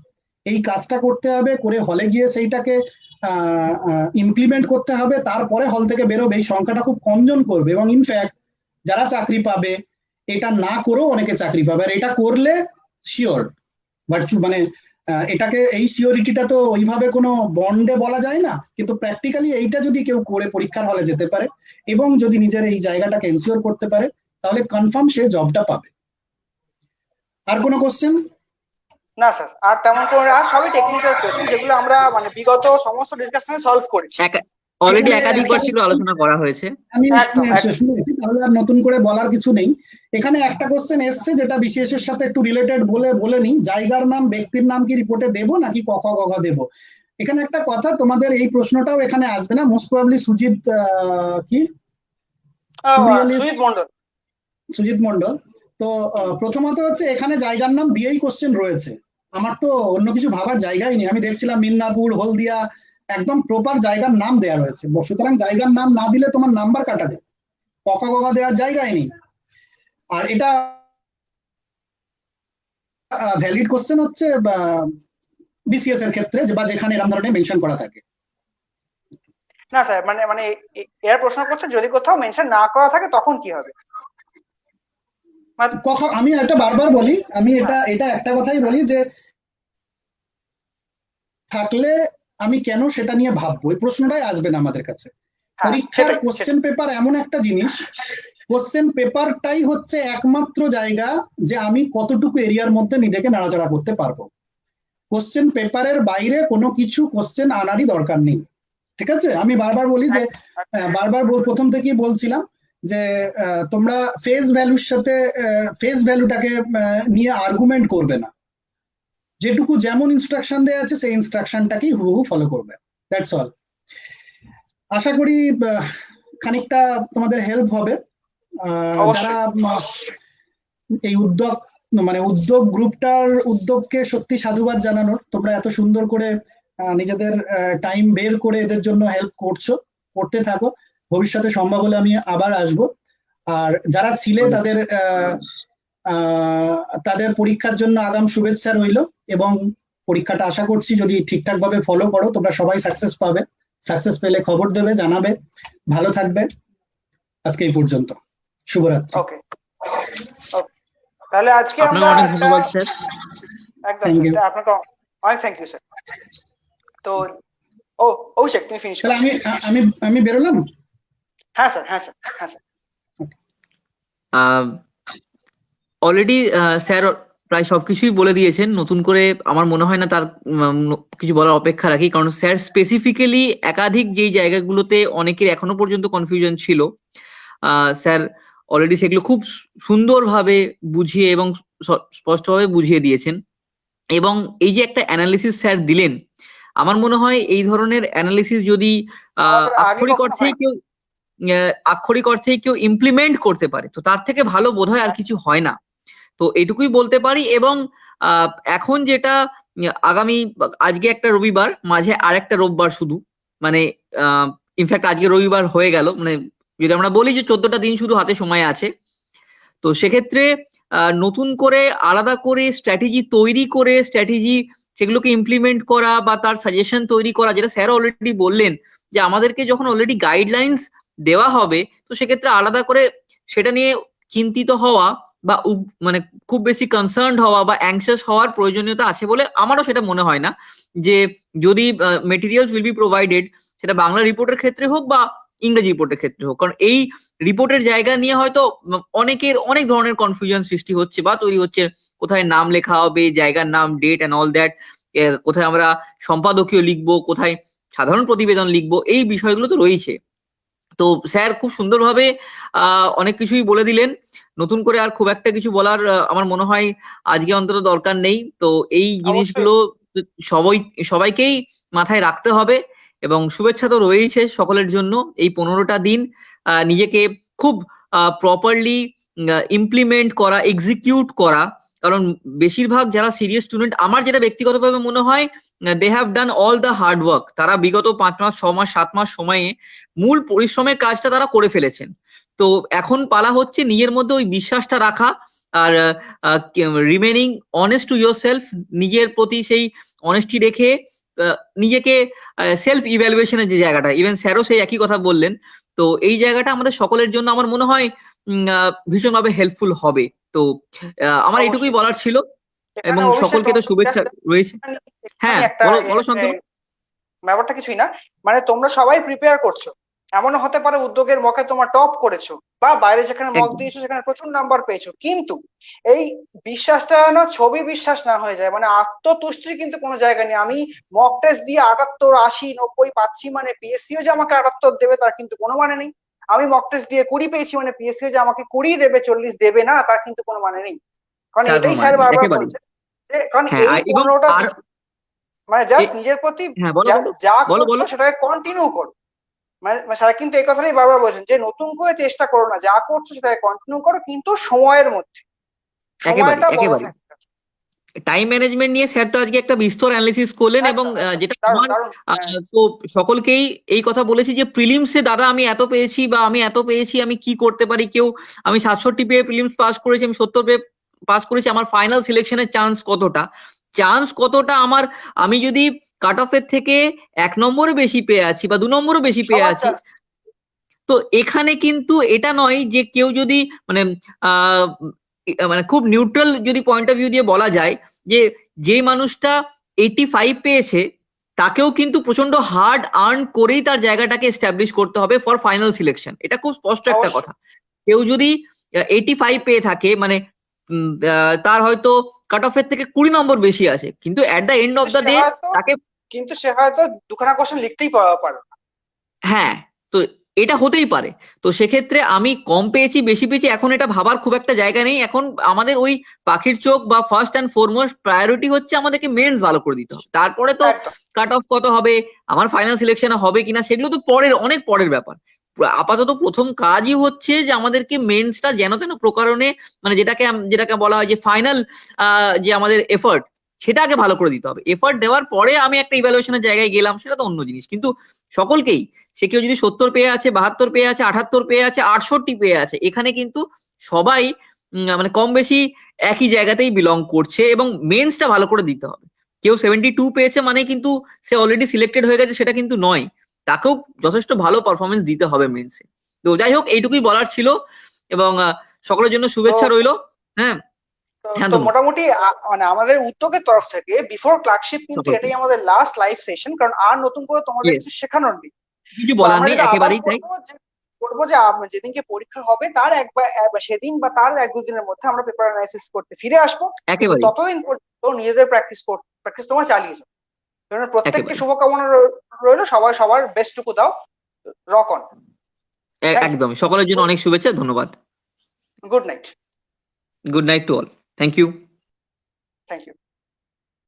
এই কাজটা করতে হবে, করে হলে গিয়ে সেইটাকে ইমপ্লিমেন্ট করতে হবে, তারপরে হল থেকে বেরোবে, এই সংখ্যাটা খুব কমজন করবে। এবং ইনফ্যাক্ট যারা চাকরি পাবে, এটা না করেও অনেকে চাকরি পাবে, আর এটা করলে শিওর ভার্চু মানে এটাকে, এই সিওরিটিটা তো ওইভাবে কোনো বন্ডে বলা যায় না, কিন্তু প্র্যাকটিক্যালি এইটা যদি কেউ করে পরীক্ষার হলে যেতে পারে এবং যদি নিজের এই জায়গাটাকে এনশিওর করতে পারে, তাহলে কনফার্ম সে জবটা পাবে। আর কোনো কোশ্চেন? না স্যার, আর তেমন করে আর সবই টেকনিক্যাল কোশ্চেন, যেগুলো আমরা মানে বিগত সমস্ত ডিসকাশনে সলভ করেছি। অলরেডি একাধিকবার ছিল আলোচনা করা হয়েছে। আমি শুনেছি, তাহলে আর নতুন করে বলার কিছু নেই। এখানে একটা কোশ্চেন এসছে যেটা বিশেষের সাথে একটু রিলেটেড, বলে নি, জায়গার নাম ব্যক্তির নাম কি রিপোর্টে দেবো নাকি ক খ গ ঘ দেবো? এখানে একটা কথা, তোমাদের এই প্রশ্নটাও এখানে আসবে না, মোস্ট প্রবাবলি সুজিত কি সুজিত মন্ডল। তো প্রথমত হচ্ছে এখানে জায়গার নাম দিয়েই কোশ্চেন রয়েছে, আমার তো অন্য কিছু ভাবার জায়গাই নেই। আমি দেখছিলাম মিদনাপুর, হলদিয়া, একদম প্রপার জায়গার নাম দেওয়া রয়েছে, সুতরাং জায়গার নাম না দিলে তোমার নাম্বার কাটা দেবে, ক খ গ ঘ দেওয়ার জায়গায় নেই। আর এটা ভ্যালিড কোশ্চেন হচ্ছে বিসিএস এর ক্ষেত্রে, বা যেখানে এরকম ধরনের মেনশন করা থাকে। না স্যার, মানে এর প্রশ্ন করছে যদি কোথাও মেনশন না করা থাকে তখন কি হবে? আমি এটা বারবার বলি, আমি এটা একটা কথাই বলি যে থাকলে আমি কেন সেটা নিয়ে ভাববো, এই প্রশ্নটাই আসবে না আমাদের কাছে। পরীক্ষার কোশ্চেন পেপার এমন একটা জিনিস, কোশ্চেন পেপারটাই হচ্ছে একমাত্র জায়গা যে আমি কতটুকু এরিয়ার মধ্যে নিজেকে নাড়াচাড়া করতে পারবো। কোশ্চেন পেপারের বাইরে কোনো কিছু কোশ্চেন আনারই দরকার নেই, ঠিক আছে? আমি বারবার বলি যে, প্রথম থেকেই বলছিলাম যে তোমরা ফেস ভ্যালুর সাথে ফেস ভ্যালুটাকে নিয়ে আর্গুমেন্ট করবে না, যেটুকু যেমন ইনস্ট্রাকশন দেওয়া আছে সেই ইনস্ট্রাকশনটাকেই হুবহু ফলো করবে, দ্যাটস অল। আশা করি খানিকটা তোমাদের হেল্প হবে। যারা এই উদ্যোগ গ্রুপটার উদ্যোগকে সত্যি সাধুবাদ জানানোর, তোমরা এত সুন্দর করে নিজেদের টাইম বের করে এদের জন্য হেল্প করতে থাকো, ভবিষ্যতে সম্ভব হলে আমি আবার আসব। আর যারা ছিলে তাদের পরীক্ষার জন্য আগাম শুভেচ্ছা রইল, এবং পরীক্ষাটা আশা করছি যদি ঠিকঠাক ভাবে ফলো করো তোমরা সবাই সাকসেস পাবে। সাকসেস পেলে খবর দেবে, জানাবে। ভালো থাকবে। আজকে এই পর্যন্ত। শুভরাত্রি। ওকে, তাহলে আজকে আমরা অনেক ধন্যবাদ স্যার। একদম আপনাকে অনেক থ্যাংক ইউ স্যার। তো অভিষেক তুমি ফিনিশ করো। আমি বেরোলাম। হ্যাঁ স্যার। অলরেডি স্যার প্রায় সবকিছুই বলে দিয়েছেন, নতুন করে আমার মনে হয় না তার কিছু বলার অপেক্ষা রাখি, কারণ স্যার স্পেসিফিক্যালি একাধিক যেই জায়গাগুলোতে অনেকের এখনো পর্যন্ত কনফিউশন ছিল, স্যার অলরেডি সেগুলো খুব সুন্দরভাবে বুঝিয়ে এবং স্পষ্টভাবে বুঝিয়ে দিয়েছেন। এবং এই যে একটা অ্যানালিসিস স্যার দিলেন, আমার মনে হয় এই ধরনের অ্যানালিসিস যদি আক্ষরিক অর্থেই কেউ ইমপ্লিমেন্ট করতে পারে, তো তার থেকে ভালো বোধহয় আর কিছু হয় না। তো এইটুকুই বলতে পারি। এবং এখন যেটা আজকে একটা রবিবার, মাঝে আরেকটা রোববার শুধু, মানে ইনফ্যাক্ট আজকে রবিবার হয়ে গেল, মানে যদি আমরা বলি যে 14টা দিন শুধু হাতে সময় আছে, তো সেক্ষেত্রে নতুন করে আলাদা করে স্ট্র্যাটেজি তৈরি করে সেগুলোকে ইমপ্লিমেন্ট করা বা তার সাজেশন তৈরি করা, যেটা স্যার অলরেডি বললেন যে আমাদেরকে যখন অলরেডি গাইডলাইন্স দেওয়া হবে, তো সেক্ষেত্রে আলাদা করে সেটা নিয়ে চিন্তিত হওয়া বা মানে খুব বেশি কনসার্নড হওয়া বা অ্যাংশাস হওয়ার প্রয়োজনীয়তা আছে বলে আমারও সেটা মনে হয় না। যে যদি মেটেরিয়ালস উইল বি প্রোভাইডেড, সেটা বাংলা রিপোর্টের ক্ষেত্রে হোক বা ইংরেজি রিপোর্টের ক্ষেত্রে হোক, কারণ এই রিপোর্টের জায়গা নিয়ে হয়তো অনেক ধরনের কনফিউশন সৃষ্টি হচ্ছে বা তৈরি হচ্ছে। কোথায় নাম লেখা হবে, জায়গার নাম, ডেট এন্ড অল দ্যাট, কোথায় আমরা সম্পাদকীয় লিখবো, কোথায় সাধারণ প্রতিবেদন লিখবো, এই বিষয়গুলো তো রয়েছে। তো স্যার খুব সুন্দরভাবে অনেক কিছুই বলে দিলেন। নতুন করে আর খুব একটা কিছু বলার আমার মনে হয় আজকে অন্তত দরকার নেই। তো এই জিনিসগুলো সবাইকেই মাথায় রাখতে হবে, এবং শুভেচ্ছা তো রয়েছে সকলের জন্য। এই 15টা দিন নিজেকে খুব প্রপারলি ইমপ্লিমেন্ট করা, এক্সিকিউট করা, কারণ বেশিরভাগ যারা সিরিয়াস স্টুডেন্ট আমার যেটা ব্যক্তিগতভাবে মনে হয় they have done all the hard work, তারা বিগত 5 মাস 6 মাস 7 মাস সময়ে মূল পরিশ্রমের কাজটা তারা করে ফেলেছেন। তো এখন পালা হচ্ছে নিজের মধ্যে ওই বিশ্বাসটা রাখা আর remaining honest to yourself, নিজের প্রতি সেই অনেস্টি রেখে নিজেকে সেলফ ইভ্যালুয়েশনের যে জায়গাটা, ইভেন স্যারও সেই একই কথা বললেন। তো এই জায়গাটা আমাদের সকলের জন্য আমার মনে হয় ভীষণভাবে হেল্পফুল হবে। তো আমার এটুকুই বলার ছিল এবং সকলকে তো শুভেচ্ছা রয়েছে। হ্যাঁ বলো বলো শান্তনু। ব্যাপারটা কিছুই না, মানে তোমরা সবাই প্রিপেয়ার করছো, এমনও হতে পারে উদ্যোগের মকে তোমার টপ করেছো বা বাইরে যেখানে মক দিয়েছো সেখানে প্রচুর নাম্বার পেয়েছো, কিন্তু এই বিশ্বাসটা না ছবি বিশ্বাস না হয়ে যায়, মানে আত্মতুষ্টির কিন্তু কোনো জায়গা নেই। আমি মক টেস্ট দিয়ে 78, 80, 90 পাচ্ছি মানে পিএসসিও যে আমাকে 78 দেবে তার কিন্তু কোনো মানে নেই। আমি মক টেস্ট দিয়ে 20 পেয়েছি মানে পিএসসিও যে আমাকে 20 দেবে, 40 দেবে না তার কিন্তু কোনো মানে নেই। কারণ এটাই স্যার বারবার বলছে যে কারণ এই 15টা মানে জাস্ট নিজের প্রতি যা করছো সেটাকে কন্টিনিউ করো। মানে স্যার কিন্তু এই কথাটাই বারবার বলছেন যে নতুন করে চেষ্টা করো না, যা করছো সেটাকে কন্টিনিউ করো কিন্তু সময়ের মধ্যে। একেবারে টাইম ম্যানেজমেন্ট নিয়ে স্যার তো আজকে একটা বিস্তর অ্যানালিসিস করলেন এবং যেটা আমার তো সকলকেই এই কথা বলেছি যে প্রিলিমসে দাদা আমি এত পেয়েছি বা আমি এত পেয়েছি, আমি কি করতে পারি। কেউ আমি 67 পেয়ে প্রিলিমস পাস করেছি, আমি 70 পেয়ে পাস করেছি, আমার ফাইনাল সিলেকশনের চান্স কতটা আমার, আমি যদি কাট অফের থেকে 1 নম্বরও বেশি পেয়ে আছি বা 2 নম্বরও বেশি পেয়ে আছি। তো এখানে কিন্তু এটা নয় যে কেউ যদি মানে মানে খুব নিউট্রাল যদি পয়েন্ট অফ ভিউ দিয়ে বলা যায় যে মানুষটা 85 পেয়েছে তাকেও কিন্তু প্রচন্ড হার্ড আর্ন করেই তার জায়গাটাকে এস্টাবলিশ করতে হবে ফর ফাইনাল সিলেকশন। এটা খুব স্পষ্ট একটা কথা। কেউ যদি 85 পেয়ে থাকে মানে তার হয়তো কাট অফের থেকে 20 নম্বর বেশি আছে, কিন্তু at the end of the day তাকে কিন্তু সে হয়তো দুখানা কোশ্চেন লিখতেই পারলো না। হ্যাঁ, তো এটা হতেই পারে। তো সেক্ষেত্রে আমি কম পেয়েছি বেশি পেয়েছি এখন এটা ভাবার খুব একটা জায়গা নেই। এখন আমাদের ওই পাখির চোখ বা ফার্স্ট অ্যান্ড ফরমোস্ট প্রায়োরিটি হচ্ছে আমাদেরকে মেন্স ভালো করে দিতে হবে। তারপরে তো কাট অফ কত হবে, আমার ফাইনাল সিলেকশনে হবে কিনা সেগুলো তো অনেক পরের ব্যাপার। আপাতত প্রথম কাজই হচ্ছে যে আমাদেরকে মেন্সটা যেন তেন প্রকারণে মানে যেটাকে বলা হয় যে ফাইনাল যে আমাদের এফর্ট সেটা আগে ভালো করে দিতে হবে। এফর্ট দেওয়ার পরে আমি একটা ইভ্যালুয়েশনের জায়গায় গেলাম সেটা তো অন্য জিনিস। কিন্তু সকলকেই, সে কেউ যদি 70 পেয়ে আছে, 72 পেয়ে আছে, 78 পেয়ে আছে, 68 পেয়ে আছে, এখানে কিন্তু সবাই মানে কম বেশি একই জায়গাতেই বিলং করছে এবং মেন্সটা ভালো করে দিতে হবে। কেউ 72 পেয়েছে মানে কিন্তু সে অলরেডি সিলেক্টেড হয়ে গেছে সেটা কিন্তু নয়, তাকেও যথেষ্ট ভালো পারফরমেন্স দিতে হবে মেন্সে। তো যাই হোক এইটুকুই বলার ছিল এবং সকলের জন্য শুভেচ্ছা রইল। হ্যাঁ তো মোটামুটি মানে আমাদের উদ্যোগের তরফ থেকে বিফোর ক্লার্কশিপ কিন্তু এটাই আমাদের লাস্ট লাইভ সেশন, কারণ আর নতুন করে তোমাদের কিছু শেখানোর নেই, কিছু বলার নেই, একেবারেই তাই। করবো যে যেদিনকে পরীক্ষা হবে তার সেদিন বা তার 1-2 দিনের মধ্যে আমরা পেপার অ্যানালাইসিস করতে ফিরে আসবো। ততদিন পর্যন্ত নিজেদের প্র্যাকটিস তোমার চালিয়ে যাও। প্রত্যেককে শুভকামনা রইল, সবাই সবার বেস্টটুকু দাও। Rock on. একদম সকলের জন্য অনেক শুভেচ্ছা, ধন্যবাদ। Good night. Good night to all. Thank you. Thank you.